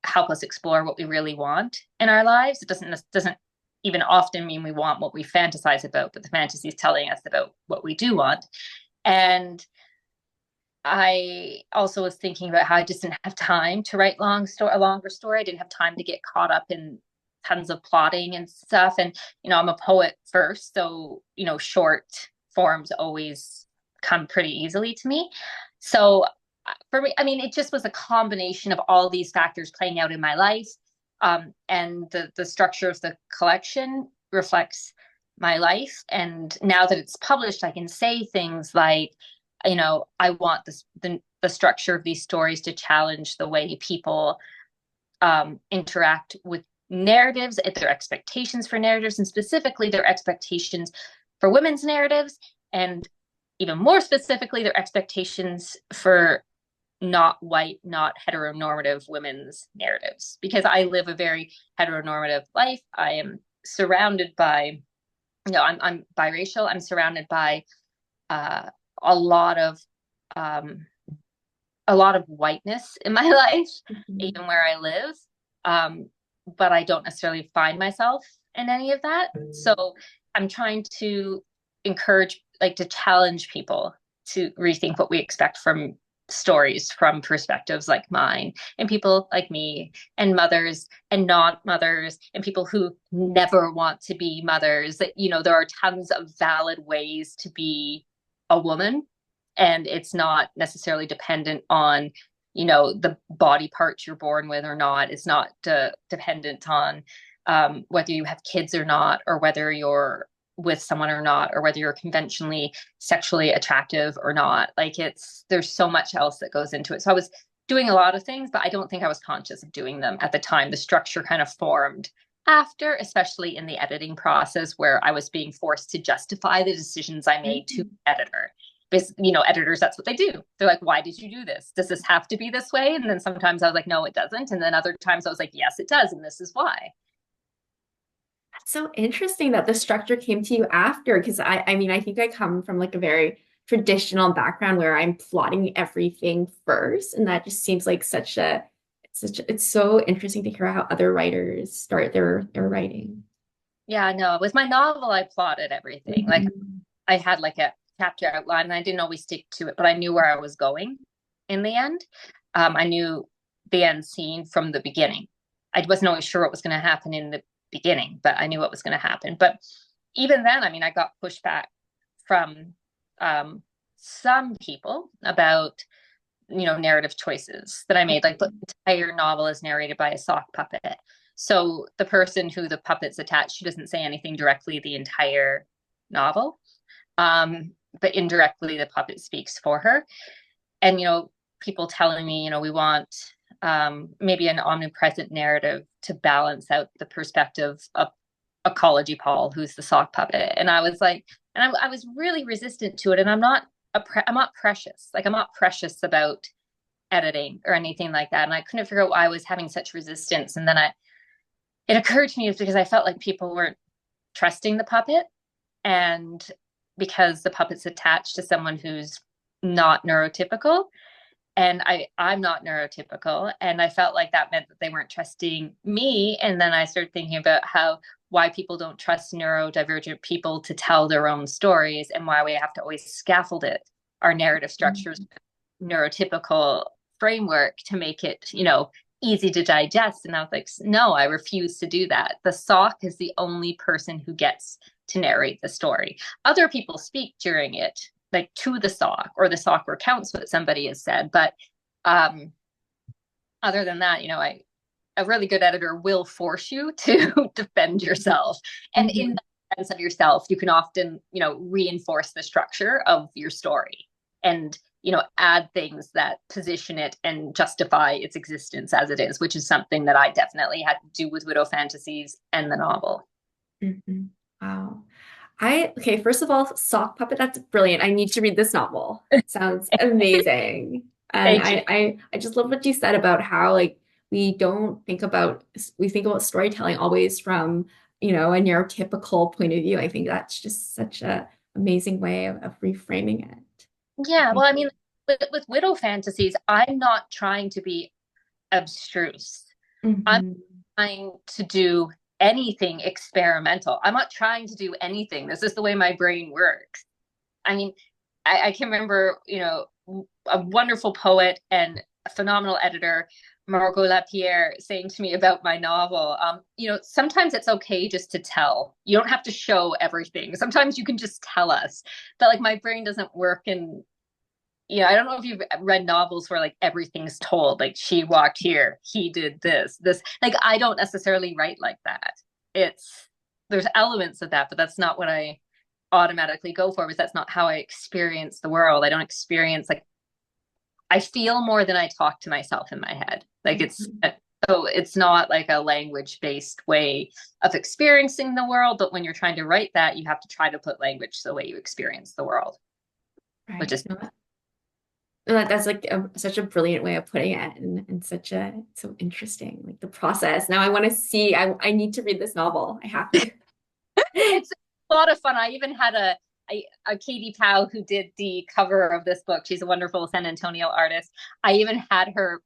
help us explore what we really want in our lives. It doesn't even often mean we want what we fantasize about, but the fantasy is telling us about what we do want. And I also was thinking about how I just didn't have time to write a longer story. I didn't have time to get caught up in tons of plotting and stuff. And, I'm a poet first. So, short forms always come pretty easily to me. So for me, I mean, it just was a combination of all these factors playing out in my life. And the structure of the collection reflects my life. And now that it's published, I can say things like, I want the structure of these stories to challenge the way people interact with narratives, their expectations for narratives, and specifically their expectations for women's narratives, and even more specifically, their expectations for not white, not heteronormative women's narratives, because I live a very heteronormative life. I am surrounded by, I'm biracial. I'm surrounded by uh, a lot of um, a lot of whiteness in my life, Mhm. even where I live. Um, but I don't necessarily find myself in any of that. So I'm trying to encourage, like, to challenge people to rethink what we expect from stories from perspectives like mine and people like me and mothers and not mothers and people who never want to be mothers. That, there are tons of valid ways to be a woman, and it's not necessarily dependent on the body parts you're born with or not. It's not dependent on whether you have kids or not, or whether you're with someone or not, or whether you're conventionally sexually attractive or not. Like, there's so much else that goes into it. So I was doing a lot of things, but I don't think I was conscious of doing them at the time. The structure kind of formed after, especially in the editing process, where I was being forced to justify the decisions I made to the editor. Because, editors, that's what they do. They're like, why did you do this? Does this have to be this way? And then sometimes I was like, no, it doesn't. And then other times I was like, yes, it does. And this is why. That's so interesting that the structure came to you after, because I mean, I think I come from like a very traditional background where I'm plotting everything first, and that just seems like it's so interesting to hear how other writers start their writing. Yeah, no, with my novel, I plotted everything. Like, Mhm. I had like a chapter outline and I didn't always stick to it, but I knew where I was going in the end. I knew the end scene from the beginning. I wasn't always sure what was going to happen in the beginning, but I knew what was going to happen. But even then, I mean, I got pushback from um, some people about, narrative choices that I made. Like, the entire novel is narrated by a sock puppet. So the person who the puppet's attached, she doesn't say anything directly the entire novel, but indirectly the puppet speaks for her. And people telling me, we want maybe an omnipresent narrative to balance out the perspective of Ecology Paul, who's the sock puppet. And I was like, and I was really resistant to it. And I'm not precious. Like, I'm not precious about editing or anything like that. And I couldn't figure out why I was having such resistance. And then it occurred to me it's because I felt like people weren't trusting the puppet, and because the puppet's attached to someone who's not neurotypical, and I'm not neurotypical, and I felt like that meant that they weren't trusting me. And then I started thinking about why people don't trust neurodivergent people to tell their own stories, and why we have to always scaffold our narrative structures with neurotypical framework to make it easy to digest. And I was like, no, I refuse to do that. The sock is the only person who gets to narrate the story. Other people speak during it, like to the sock, or the sock recounts what somebody has said. But um, other than that, a really good editor will force you to defend yourself. And in Mhm. the defense of yourself, you can often, reinforce the structure of your story, and add things that position it and justify its existence as it is, which is something that I definitely had to do with Widow Fantasies and the novel. Mhm. Wow. Okay, first of all, sock puppet, that's brilliant. I need to read this novel. Sounds amazing. And Thank you. I just love what you said about how like we think about storytelling always from, a neurotypical point of view. I think that's just such a amazing way of reframing it. Yeah, Thank well, I you. mean, with Widow Fantasies, I'm not trying to be abstruse. I'm Mhm. trying to do anything experimental. I'm not trying to do anything. This is the way my brain works. I mean, I can remember, a wonderful poet and a phenomenal editor, Margot Lapierre, saying to me about my novel, sometimes it's okay just to tell. You don't have to show everything. Sometimes you can just tell us. But like, my brain doesn't work in, I don't know if you've read novels where like everything's told, like she walked here, he did this. Like, I don't necessarily write like that. It's There's elements of that, but that's not what I automatically go for, because that's not how I experience the world. I don't experience, like, I feel more than I talk to myself in my head. Like, Mhm. so it's not like a language based way of experiencing the world, but when you're trying to write that, you have to try to put language the way you experience the world, which Right. is No, That's like such a brilliant way of putting it, and such a so interesting, like the process. Now I want to see. I need to read this novel. I have to. It's a lot of fun. I even had a Katie Powell who did the cover of this book. She's a wonderful San Antonio artist. I even had her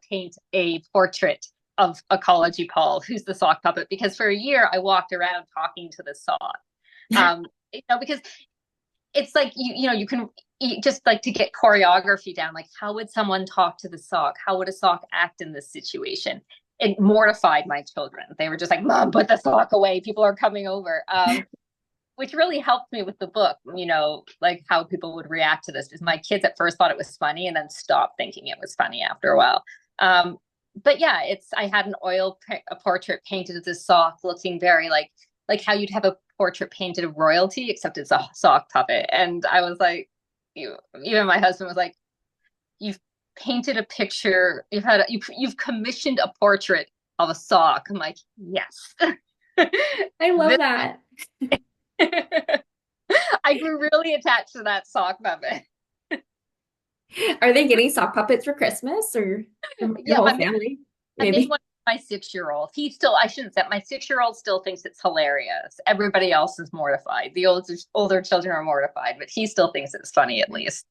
paint a portrait of Ecology Paul, who's the sock puppet, because for a year I walked around talking to the sock. Because it's like you can just like to get choreography down. Like, how would someone talk to the sock? How would a sock act in this situation? It mortified my children. They were just like, "Mom, put the sock away. People are coming over." Which really helped me with the book, like how people would react to this. Because my kids at first thought it was funny and then stopped thinking it was funny after a while. But yeah, I had a portrait painted of this sock looking very like how you'd have a portrait painted of royalty, except it's a sock puppet. And I was like, even my husband was like, you've painted a picture, you've commissioned a portrait of a sock. I'm like, yes. I love This that. I grew really attached to that sock puppet. Are they getting sock puppets for Christmas or your Yeah, whole family? I made Maybe. one for my 6-year-old. I shouldn't say, my 6-year-old still thinks it's hilarious. Everybody else is mortified. The older children are mortified, but he still thinks it's funny at least.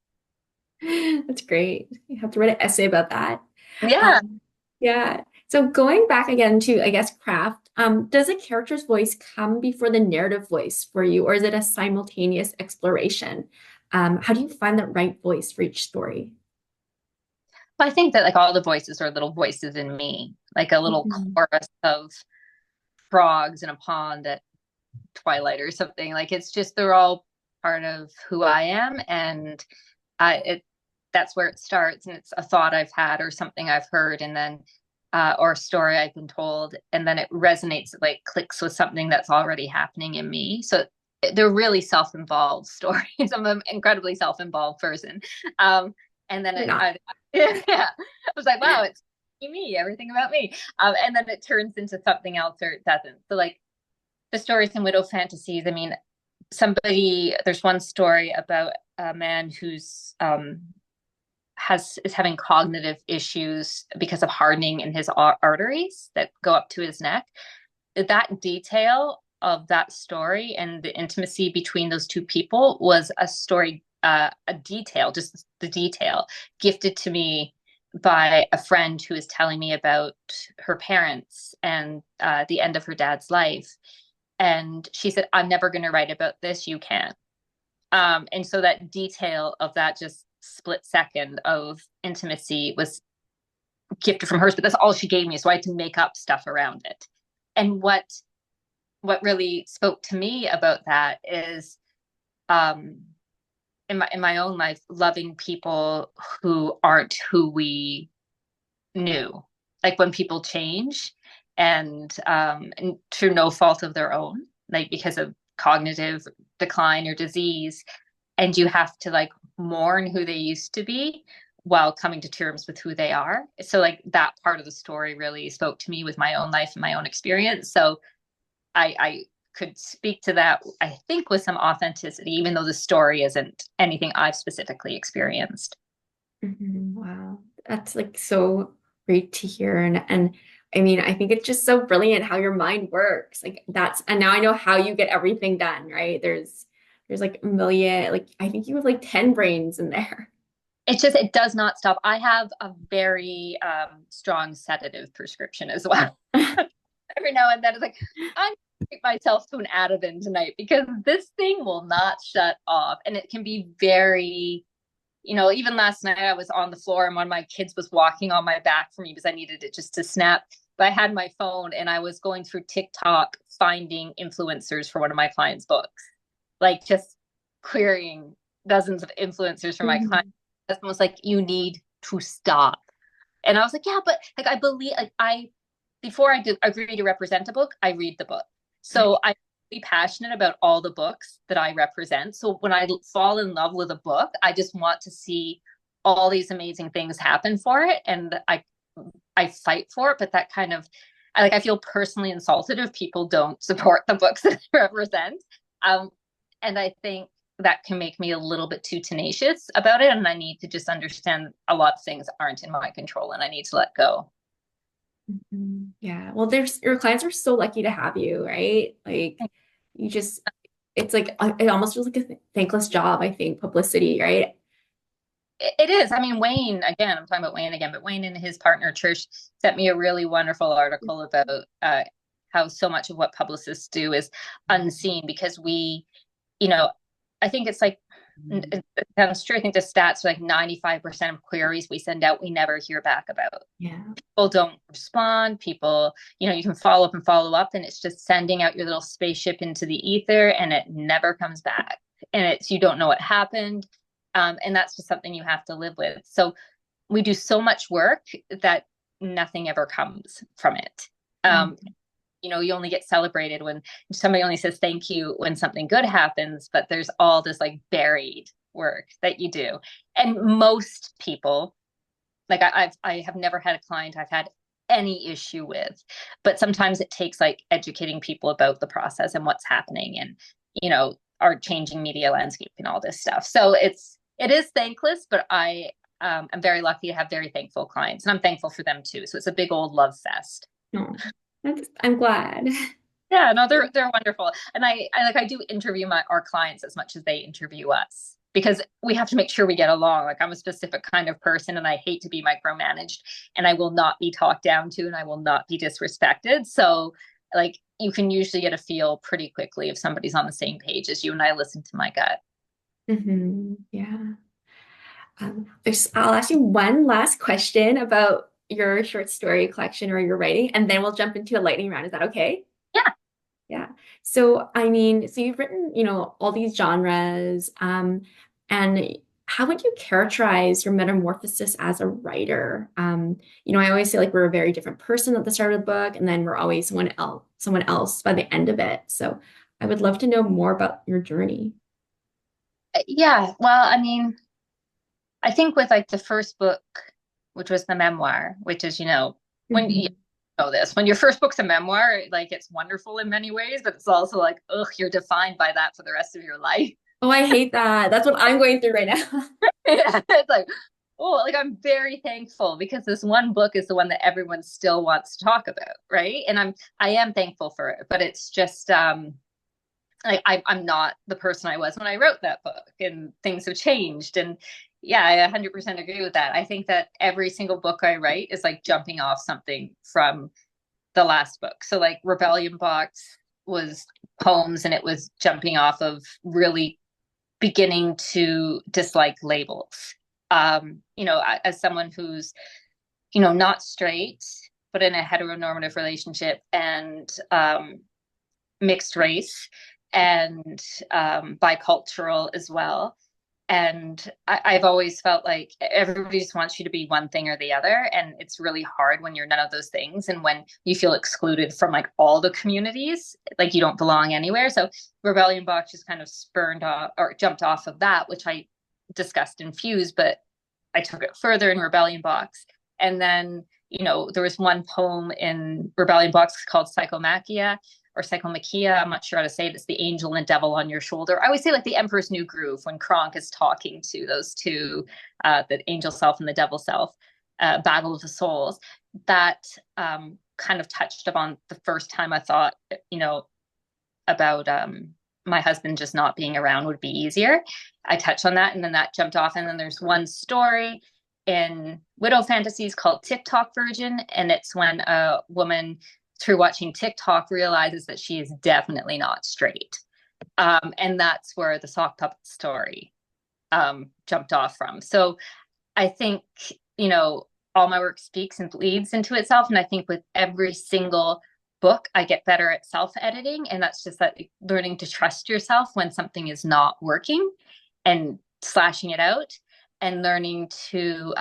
That's great. You have to write an essay about that. Yeah. Um, yeah. So going back again to, I guess, craft, does a character's voice come before the narrative voice for you, or is it a simultaneous exploration? How do you find the right voice for each story? I think that like all the voices are little voices in me, like a little Mhm. chorus of frogs in a pond at twilight or something. Like it's just they're all part of who I am, and it that's where it starts, and it's a thought I've had or something I've heard, and then or a story I've been told, and then it resonates, it like clicks with something that's already happening in me. So they're really self-involved stories. I'm an incredibly self-involved person, and then You're not. yeah, I was like, wow, it's me, everything about me, and then it turns into something else or it doesn't. So like the stories in Widow Fantasies, I mean, there's one story about a man who's is having cognitive issues because of hardening in his arteries that go up to his neck. That detail of that story and the intimacy between those two people was a story, a detail, just the detail gifted to me by a friend who was telling me about her parents and the end of her dad's life. And she said, I'm never going to write about this. You can. And so that detail of that just split second of intimacy was gifted from hers, but that's all she gave me. So I had to make up stuff around it. And what really spoke to me about that is um, in my own life, loving people who aren't who we knew. Like when people change and through no fault of their own, like because of cognitive decline or disease, and you have to like mourn who they used to be while coming to terms with who they are. So like that part of the story really spoke to me with my own life and my own experience. So I could speak to that, I think, with some authenticity, even though the story isn't anything I've specifically experienced. Mhm. Wow. That's like so great to hear. And I mean, I think it's just so brilliant how your mind works. Like that's, and now I know how you get everything done, right? There's like a million, like I think you have like 10 brains in there. It does not stop. I have a very strong sedative prescription as well. Every now and then it's like, I'm going to treat myself to an Ativan tonight because this thing will not shut off. And it can be very, even last night I was on the floor and one of my kids was walking on my back for me because I needed it just to snap. But I had my phone and I was going through TikTok finding influencers for one of my clients' books, like just querying dozens of influencers for my clients. Mhm. That's almost like you need to stop. And I was like, yeah, but like I believe like I before I do agree to represent a book, I read the book. Right. So I'm really passionate about all the books that I represent. So when I fall in love with a book, I just want to see all these amazing things happen for it. And I fight for it, but that kind of I feel personally insulted if people don't support the books that I represent. Um, and I think that can make me a little bit too tenacious about it. And I need to just understand a lot of things aren't in my control and I need to let go. Yeah. Well, there's your clients are so lucky to have you, right? Like you just it's like it almost feels like a thankless job, I think, publicity, right? It is. I mean, Wayne, again, I'm talking about Wayne again, but Wayne and his partner Trish sent me a really wonderful article about how so much of what publicists do is unseen because you know, I think it's like, it sounds true. I think the stats are like 95% of queries we send out, we never hear back about. Yeah. People don't respond. People, you can follow up, and it's just sending out your little spaceship into the ether and it never comes back. And you don't know what happened. And that's just something you have to live with. So we do so much work that nothing ever comes from it. Um, Mm-hmm. you only get celebrated when somebody only says thank you when something good happens, but there's all this like buried work that you do. And most people, like I have never had a client I've had any issue with, but sometimes it takes like educating people about the process and what's happening and, our changing media landscape and all this stuff. So it is thankless, but I'm very lucky to have very thankful clients and I'm thankful for them too. So it's a big old love fest. No, I'm glad. Yeah, no, they're wonderful. And I do interview our clients as much as they interview us because we have to make sure we get along. Like I'm a specific kind of person and I hate to be micromanaged and I will not be talked down to and I will not be disrespected. So like you can usually get a feel pretty quickly if somebody's on the same page as you and I listen to my gut. Yeah. I'll ask you one last question about your short story collection or your writing, and then we'll jump into a lightning round. Is that okay? Yeah. Yeah. So, I mean, so you've written, all these genres, and how would you characterize your metamorphosis as a writer? I always say like we're a very different person at the start of the book, and then we're always someone else by the end of it. So, I would love to know more about your journey. Yeah. Well, I mean, I think with like the first book, which was the memoir, which is, when you Mhm. know this, when your first book's a memoir, like it's wonderful in many ways, but it's also like, ugh, you're defined by that for the rest of your life. Oh, I hate that. That's what I'm going through right now. Yeah, it's like, oh, like I'm very thankful because this one book is the one that everyone still wants to talk about, right? And I am thankful for it, but it's just like I'm not the person I was when I wrote that book, and things have changed. And yeah, I 100% agree with that. I think that every single book I write is like jumping off something from the last book. So like Rebellion Box was poems, and it was jumping off of really beginning to dislike labels. As someone who's, not straight, but in a heteronormative relationship and mixed race and bicultural as well. And I've always felt like everybody just wants you to be one thing or the other. And it's really hard when you're none of those things. And when you feel excluded from like all the communities, like you don't belong anywhere. So Rebellion Box just kind of spurned off or jumped off of that, which I discussed in Fuse, but I took it further in Rebellion Box. And then, there was one poem in Rebellion Box called Psychomachia or Psychomachia. I'm not sure how to say it. It's the angel and devil on your shoulder. I always say like the Emperor's New Groove when Kronk is talking to those two, the angel self and the devil self, battle of the souls. That kind of touched upon the first time I thought, about my husband just not being around would be easier. I touched on that and then that jumped off. And then there's one story in Widow Fantasies called TikTok Virgin. And it's when a woman through watching TikTok realizes that she is definitely not straight. And that's where the sock puppet story jumped off from. So I think, all my work speaks and bleeds into itself. And I think with every single book, I get better at self editing. And that's just that learning to trust yourself when something is not working and slashing it out and learning to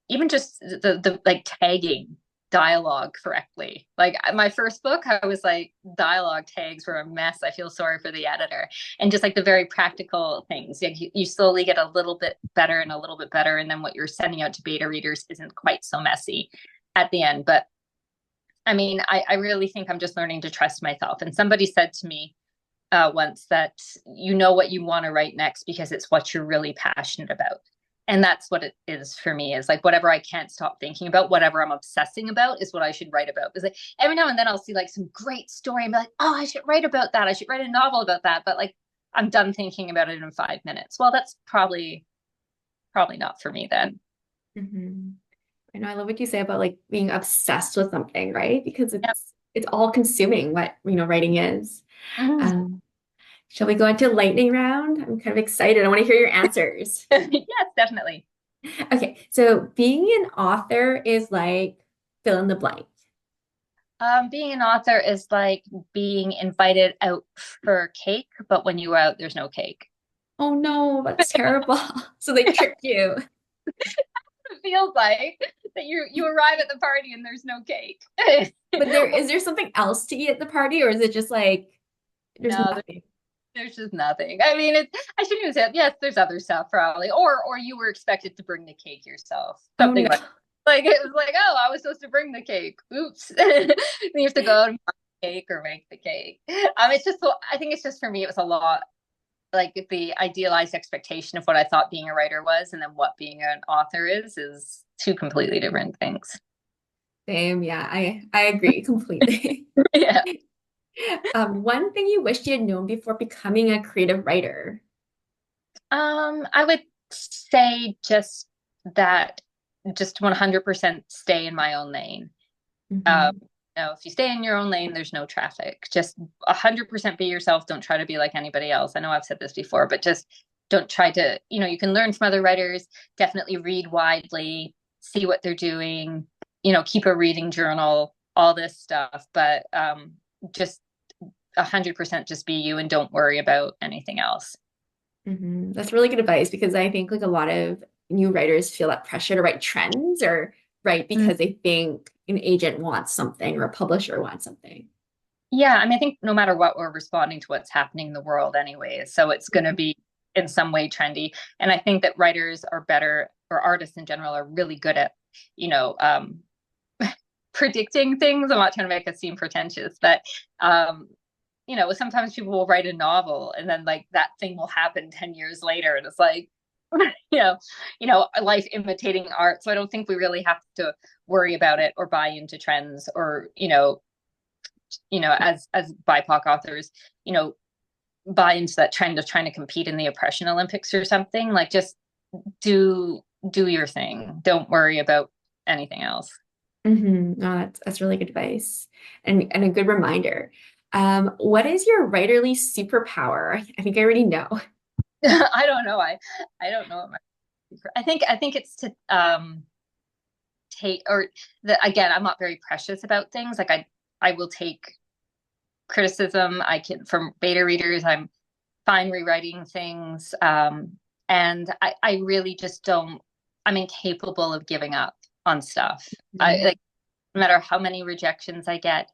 even just the like tagging dialogue correctly. Like my first book, I was like, dialogue tags were a mess. I feel sorry for the editor. And just like the very practical things, like you slowly get a little bit better and a little bit better. And then what you're sending out to beta readers isn't quite so messy at the end. But I mean, I really think I'm just learning to trust myself. And somebody said to me, once that you know what you want to write next because it's what you're really passionate about. And that's what it is for me, is like whatever I can't stop thinking about, whatever I'm obsessing about is what I should write about. Because like every now and then I'll see like some great story and be like, oh, I should write about that. I should write a novel about that. But like I'm done thinking about it in 5 minutes. Well, that's probably not for me then. Hmm. I know I love what you say about like being obsessed with something, right? Because Yeah. it's all consuming what, writing is. Mhm. Um, shall we go into lightning round? I'm kind of excited. I want to hear your answers. Yes, definitely. Okay, so being an author is like fill in the blank. Being an author is like being invited out for cake, but when you are out, there's no cake. Oh no, that's terrible. So they tricked you. It feels like that you arrive at the party and there's no cake. But is there something else to eat at the party, or is it just like there's No, nothing? there's just nothing. I mean, I shouldn't even say it. Yes, there's other stuff probably, or you were expected to bring the cake yourself, Oh something no. like it was like, oh, I was supposed to bring the cake. Oops, then you have to go out and buy the cake or make the cake. It's just so I think it's just for me, it was a lot like the idealized expectation of what I thought being a writer was, and then what being an author is two completely different things. Same, yeah, I agree completely. Yeah. One thing you wished you had known before becoming a creative writer. I would say just that, just 100% stay in my own lane. Um, Hmm. if you stay in your own lane, there's no traffic. Just 100% be yourself. Don't try to be like anybody else. I know I've said this before, but just don't try to, you can learn from other writers. Definitely read widely, see what they're doing, keep a reading journal, all this stuff. But just 100% just be you and don't worry about anything else. Hmm. That's really good advice because I think like a lot of new writers feel that pressure to write trends or write because they think an agent wants something or a publisher wants something. Yeah, I mean, I think no matter what, we're responding to what's happening in the world anyway. So it's going to be in some way trendy. And I think that writers are better, or artists in general are really good at, you know, um, predicting things. I'm not trying to make it seem pretentious, but, sometimes people will write a novel and then like that thing will happen 10 years later. And it's like, you know, life imitating art. So I don't think we really have to worry about it or buy into trends or, as BIPOC authors, you know, buy into that trend of trying to compete in the oppression Olympics or something. Like just do do your thing. Don't worry about anything else. Hmm. No, that's really good advice and a good reminder. What is your writerly superpower? I think I already know. I don't know. I don't know what I think it's to take or the again, I'm not very precious about things. Like I will take criticism. I can from beta readers, I'm fine rewriting things. And I really just don't, I'm incapable of giving up on stuff. I Mhm. like, no matter how many rejections I get,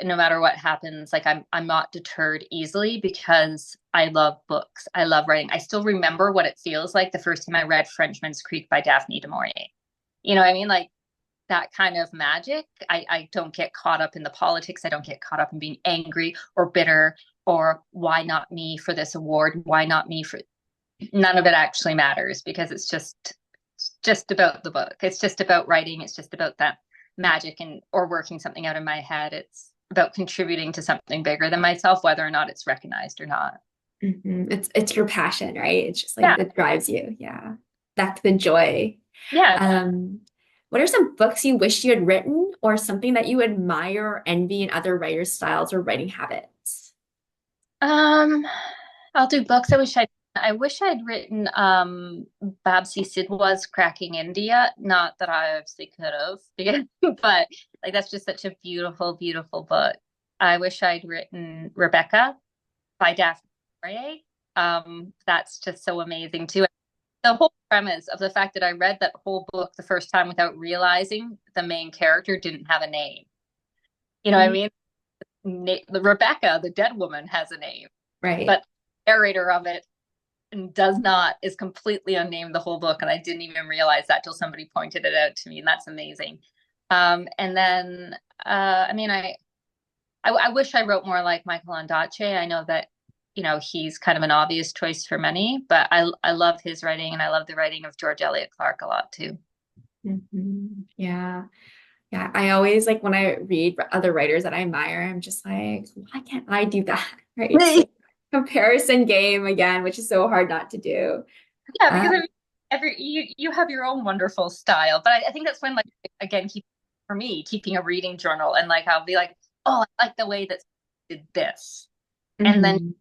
no matter what happens, like I'm not deterred easily because I love books. I love writing. I still remember what it feels like the first time I read Frenchman's Creek by Daphne du Maurier. You know what I mean? Like that kind of magic. I don't get caught up in the politics. I don't get caught up in being angry or bitter or why not me for this award? Why not me for none of it actually matters because it's just about the book. It's just about writing. It's just about that magic and or working something out in my head. It's about contributing to something bigger than myself, whether or not it's recognized or not. Mhm. It's your passion, right? It's just like Yeah. that drives you. Yeah. Back to the joy. Yeah. Um, what are some books you wish you had written or something that you admire or envy in other writers' styles or writing habits? Um, I'll do books. I wish I'd written Babsi Sidhwa's Cracking India. Not that I obviously could have, but like that's just such a beautiful, beautiful book. I wish I'd written Rebecca by Daphne du Maurier. That's just so amazing too. The whole premise of the fact that I read that whole book the first time without realizing the main character didn't have a name. You know what I Mhm. mean? The Rebecca, the dead woman, has a name, Right. but the narrator of it does not, is completely unnamed the whole book, and I didn't even realize that till somebody pointed it out to me, and that's amazing. And then I mean I wish I wrote more like Michael Ondaatje. I know that he's kind of an obvious choice for many, but I love his writing and I love the writing of George Eliot Clarke a lot too. Yeah. Yeah. I always like when I read other writers that I admire, I'm just like, why can't I do that? Right. It's like comparison game again, which is so hard not to do. Yeah, because Uh, I mean, you have your own wonderful style, but I think that's when like again for me keeping a reading journal and like I'll be like, oh, I like the way that did this, and then mhm,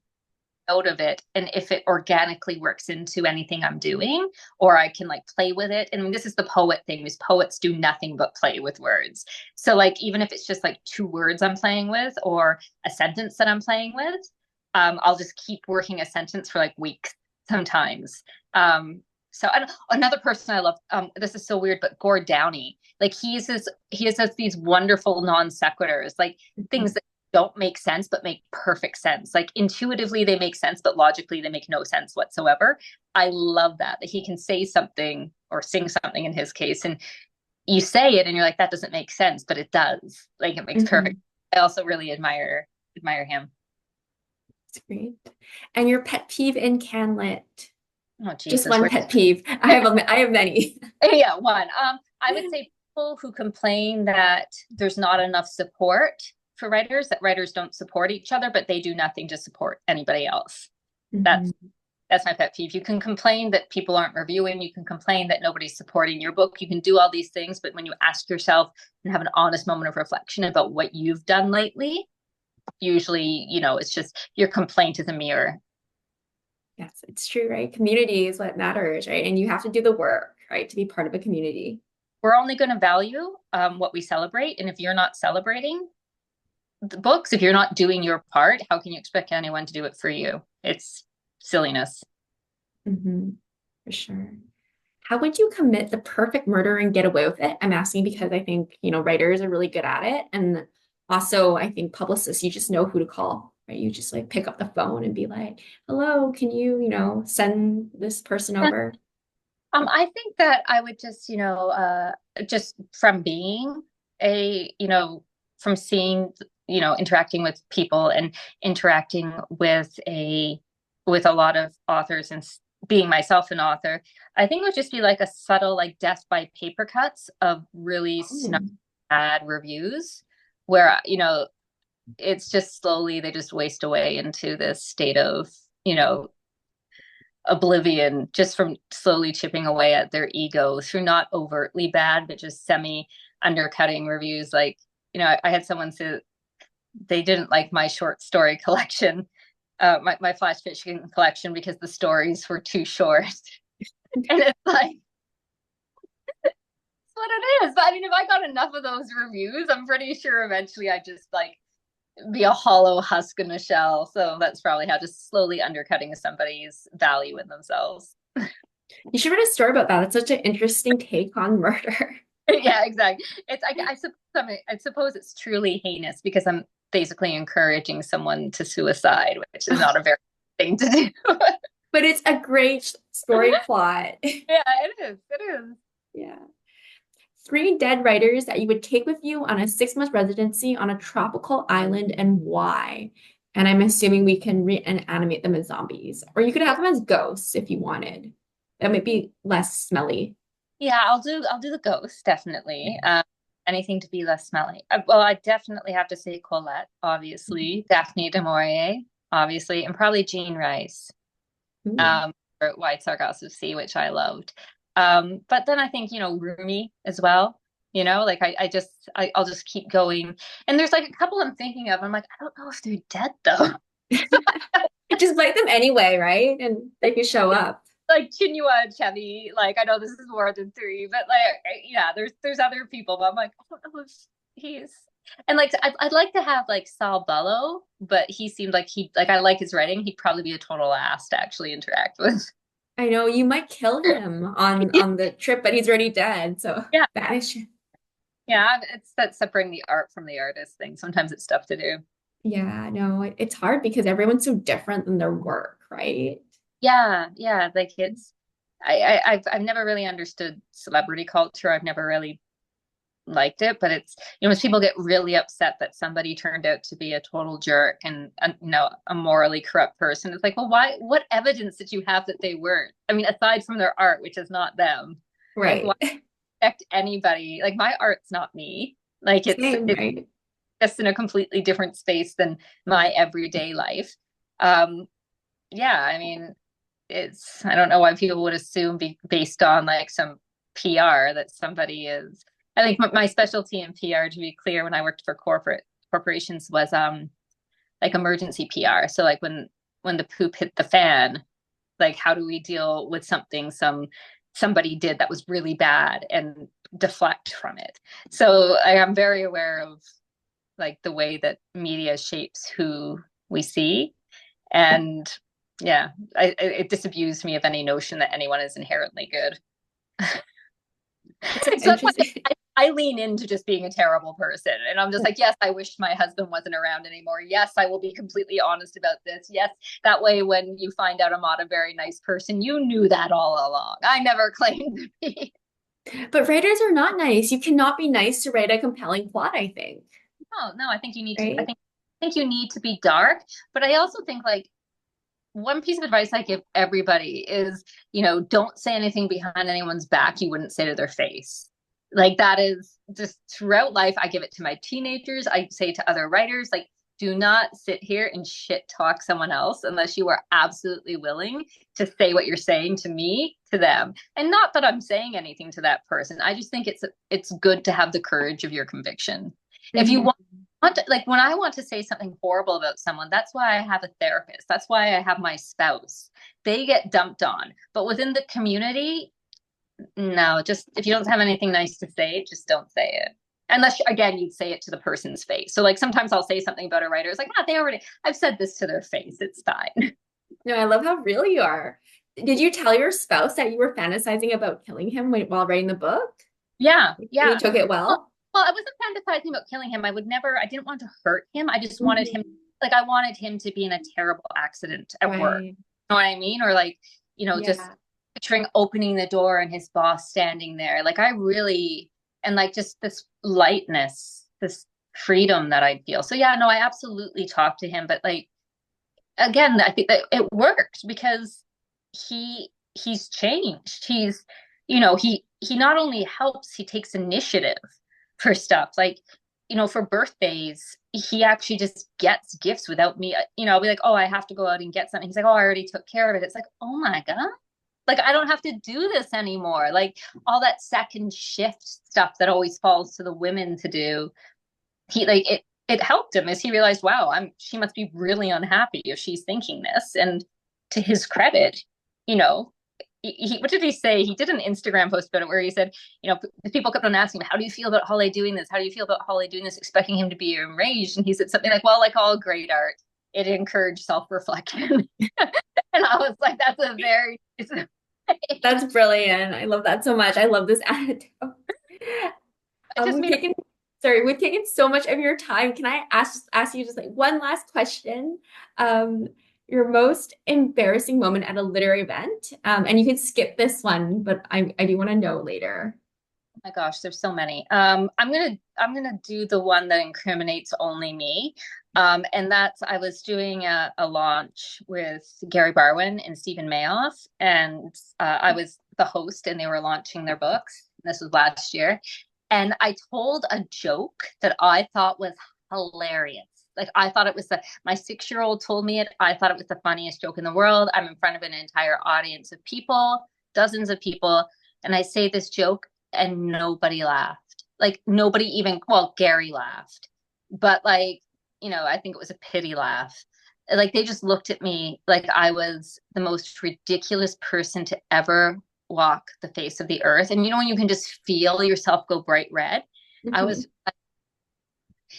out of it, and if it organically works into anything I'm doing, or I can like play with it. And this is the poet thing: is poets do nothing but play with words. So like even if it's just like two words I'm playing with, or a sentence that I'm playing with, I'll just keep working a sentence for like weeks sometimes. So another person I love, this is so weird, but Gord Downey, like he has these wonderful non sequiturs, like things mhm, that don't make sense but make perfect sense. Like intuitively they make sense, but logically they make no sense whatsoever. I love that he can say something or sing something in his case, and you say it and you're like, that doesn't make sense, but it does. Like it makes perfect. mhm. I also really admire him. That's great. And your pet peeve in CanLit? Oh Just Jesus, one we're pet peeve. I have many. yeah, one. I would say people who complain that there's not enough support for writers, that writers don't support each other, but they do nothing to support anybody else. That's Mhm, that's my pet peeve. You can complain that people aren't reviewing, you can complain that nobody's supporting your book, you can do all these things, but when you ask yourself and have an honest moment of reflection about what you've done lately, usually, it's just your complaint is a mirror. yes, it's true, right? Community is what matters, right? And you have to do the work, right, to be part of a community. We're only going to value what we celebrate. And if you're not celebrating the books, if you're not doing your part, how can you expect anyone to do it for you? It's silliness. Mhm, for sure. How would you commit the perfect murder and get away with it? I'm asking because I think, writers are really good at it. And also, I think publicists, you just know who to call, right? You just like pick up the phone and be like, hello, can you, send this person over? I think that I would just, just from being from seeing, interacting with people and interacting with a lot of authors and being myself an author, I think it would just be like a subtle, like death by paper cuts of really snarky, Oh, bad reviews where, it's just slowly they just waste away into this state of, you know, oblivion just from slowly chipping away at their ego through not overtly bad, but just semi undercutting reviews. Like, I had someone say they didn't like my short story collection, my flash fiction collection, because the stories were too short. And it's like, it's what it is. But I mean, if I got enough of those reviews, I'm pretty sure eventually I just like be a hollow husk in a shell. So that's probably how just slowly undercutting somebody's value in themselves. you should write a story about that. It's such an interesting take on murder. Yeah, exactly. I suppose it's truly heinous because I'm basically encouraging someone to suicide, which is not a very thing to do. But it's a great story plot. Yeah, it is. It is. Yeah. Three dead writers that you would take with you on a 6 month residency on a tropical island and why? And I'm assuming we can reanimate them as zombies, or you could have them as ghosts if you wanted. That might be less smelly. Yeah, I'll do the ghost definitely. Anything to be less smelly. Well, I definitely have to say Colette, obviously, Daphne du Maurier, obviously, and probably Jean Rice. Ooh. For White Sargasso Sea, which I loved. But then I think, Rumi as well. Like I'll just keep going. And there's like a couple I'm thinking of. I'm like, I don't know if they're dead though. Just invite them anyway, right? And they can show up. Like Chinua Achebe, like I know this is more than three, but like yeah, there's other people, but I'm like, I don't know if he's and like I'd like to have like Saul Bellow, but he seemed like I like his writing. He'd probably be a total ass to actually interact with. I know you might kill him on the trip, but he's already dead. So Yeah, banish him. yeah, it's that separating the art from the artist thing. Sometimes it's tough to do. Yeah, no, it's hard because everyone's so different than their work, right? Yeah, yeah, like I've never really understood celebrity culture. I've never really liked it, but it's, when people get really upset that somebody turned out to be a total jerk and a morally corrupt person, it's like, well, why, what evidence did you have that they weren't? I mean, aside from their art, which is not them, like, why Right. expect anybody, like, my art's not me, like Same, it's right? just in a completely different space than my everyday life. um yeah, I mean, I don't know why people would assume based on like some PR that somebody is. I think my specialty in PR, to be clear, when I worked for corporations, was like emergency PR. So like when the poop hit the fan, like how do we deal with somebody did that was really bad and deflect from it. So I'm very aware of like the way that media shapes who we see. And yeah, it disabused me of any notion that anyone is inherently good. It's so So that's why interesting. I lean into just being a terrible person. And I'm just like, yes, I wish my husband wasn't around anymore. Yes, I will be completely honest about this. Yes, that way when you find out I'm not a very nice person, you knew that all along. I never claimed to be. But writers are not nice. You cannot be nice to write a compelling plot, I think, No, no, I think you need to, right? I think you need to be dark. But I also think like one piece of advice I give everybody is, don't say anything behind anyone's back you wouldn't say to their face. Like that is just throughout life. I give it to my teenagers. I say to other writers, like, do not sit here and shit talk someone else unless you are absolutely willing to say what you're saying to me, to them. And not that I'm saying anything to that person. I just think it's good to have the courage of your conviction. If you Mhm. want to, like when I want to say something horrible about someone, that's why I have a therapist. That's why I have my spouse. They get dumped on. But within the community, no, just if you don't have anything nice to say, just don't say it. Unless, again, you'd say it to the person's face. So, like, sometimes I'll say something about a writer. It's like, I've said this to their face. It's fine. No, I love how real you are. Did you tell your spouse that you were fantasizing about killing him while writing the book? Yeah, And he yeah. took it Well, well? well, I wasn't fantasizing about killing him. I didn't want to hurt him. I just wanted him, Mhm. like, I wanted him to be in a terrible accident at work. Right. You know what I mean? Or, like, just Yeah. picturing opening the door and his boss standing there. Like, I really, and like, just this lightness, this freedom that I feel. So, yeah, no, I absolutely talked to him. But, like, again, I think that it worked because he's changed. He not only helps, he takes initiative for stuff. Like, for birthdays, he actually just gets gifts without me. I'll be like, oh, I have to go out and get something. He's like, oh, I already took care of it. It's like, oh my God. Like, I don't have to do this anymore. Like all that second shift stuff that always falls to the women to do, it helped him as he realized, wow, she must be really unhappy if she's thinking this. And to his credit, you know, what did he say? He did an Instagram post about it where he said, people kept on asking him, how do you feel about Hollay doing this? How do you feel about Hollay doing this? Expecting him to be enraged. And he said something like, well, like all great art, it encouraged self-reflection. And I was like, that's a very That's brilliant. I love that so much. I love this anecdote. it just We've made taken, sorry, we've taken so much of your time. Can I ask you just like one last question? Um, your most embarrassing moment at a literary event, and you can skip this one, but I do want to know later. my gosh, there's so many. I'm gonna do the one that incriminates only me. And that's I was doing a launch with Gary Barwin and Stephen Mayoff, and I was the host, and they were launching their books. This was last year, and I told a joke that I thought was hilarious. Like I thought it was my 6-year-old told me it. I thought it was the funniest joke in the world. I'm in front of an entire audience of people, dozens of people, and I say this joke and nobody laughed. Like nobody even, well, Gary laughed, but like, I think it was a pity laugh. Like they just looked at me like I was the most ridiculous person to ever walk the face of the earth. And when you can just feel yourself go bright red, I was,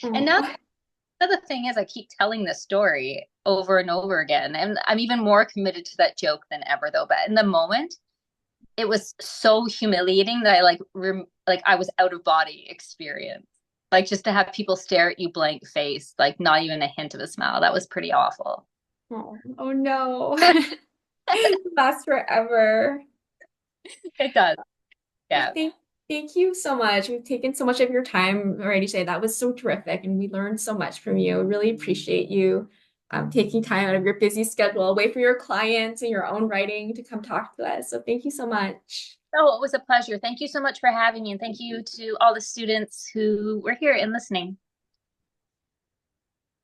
Mhm. and now Oh, the thing is, I keep telling this story over and over again. And I'm even more committed to that joke than ever, though. But in the moment, it was so humiliating that I like I was out of body experience. Like just to have people stare at you blank face, like not even a hint of a smile. That was pretty awful. oh no. Lasts forever. It does. Yeah. Thank, Thank you so much. We've taken so much of your time already today. That was so terrific, and we learned so much from you. Really appreciate you taking time out of your busy schedule away from your clients and your own writing to come talk to us. So thank you so much. Oh, it was a pleasure. Thank you so much for having me. And thank you to all the students who were here and listening.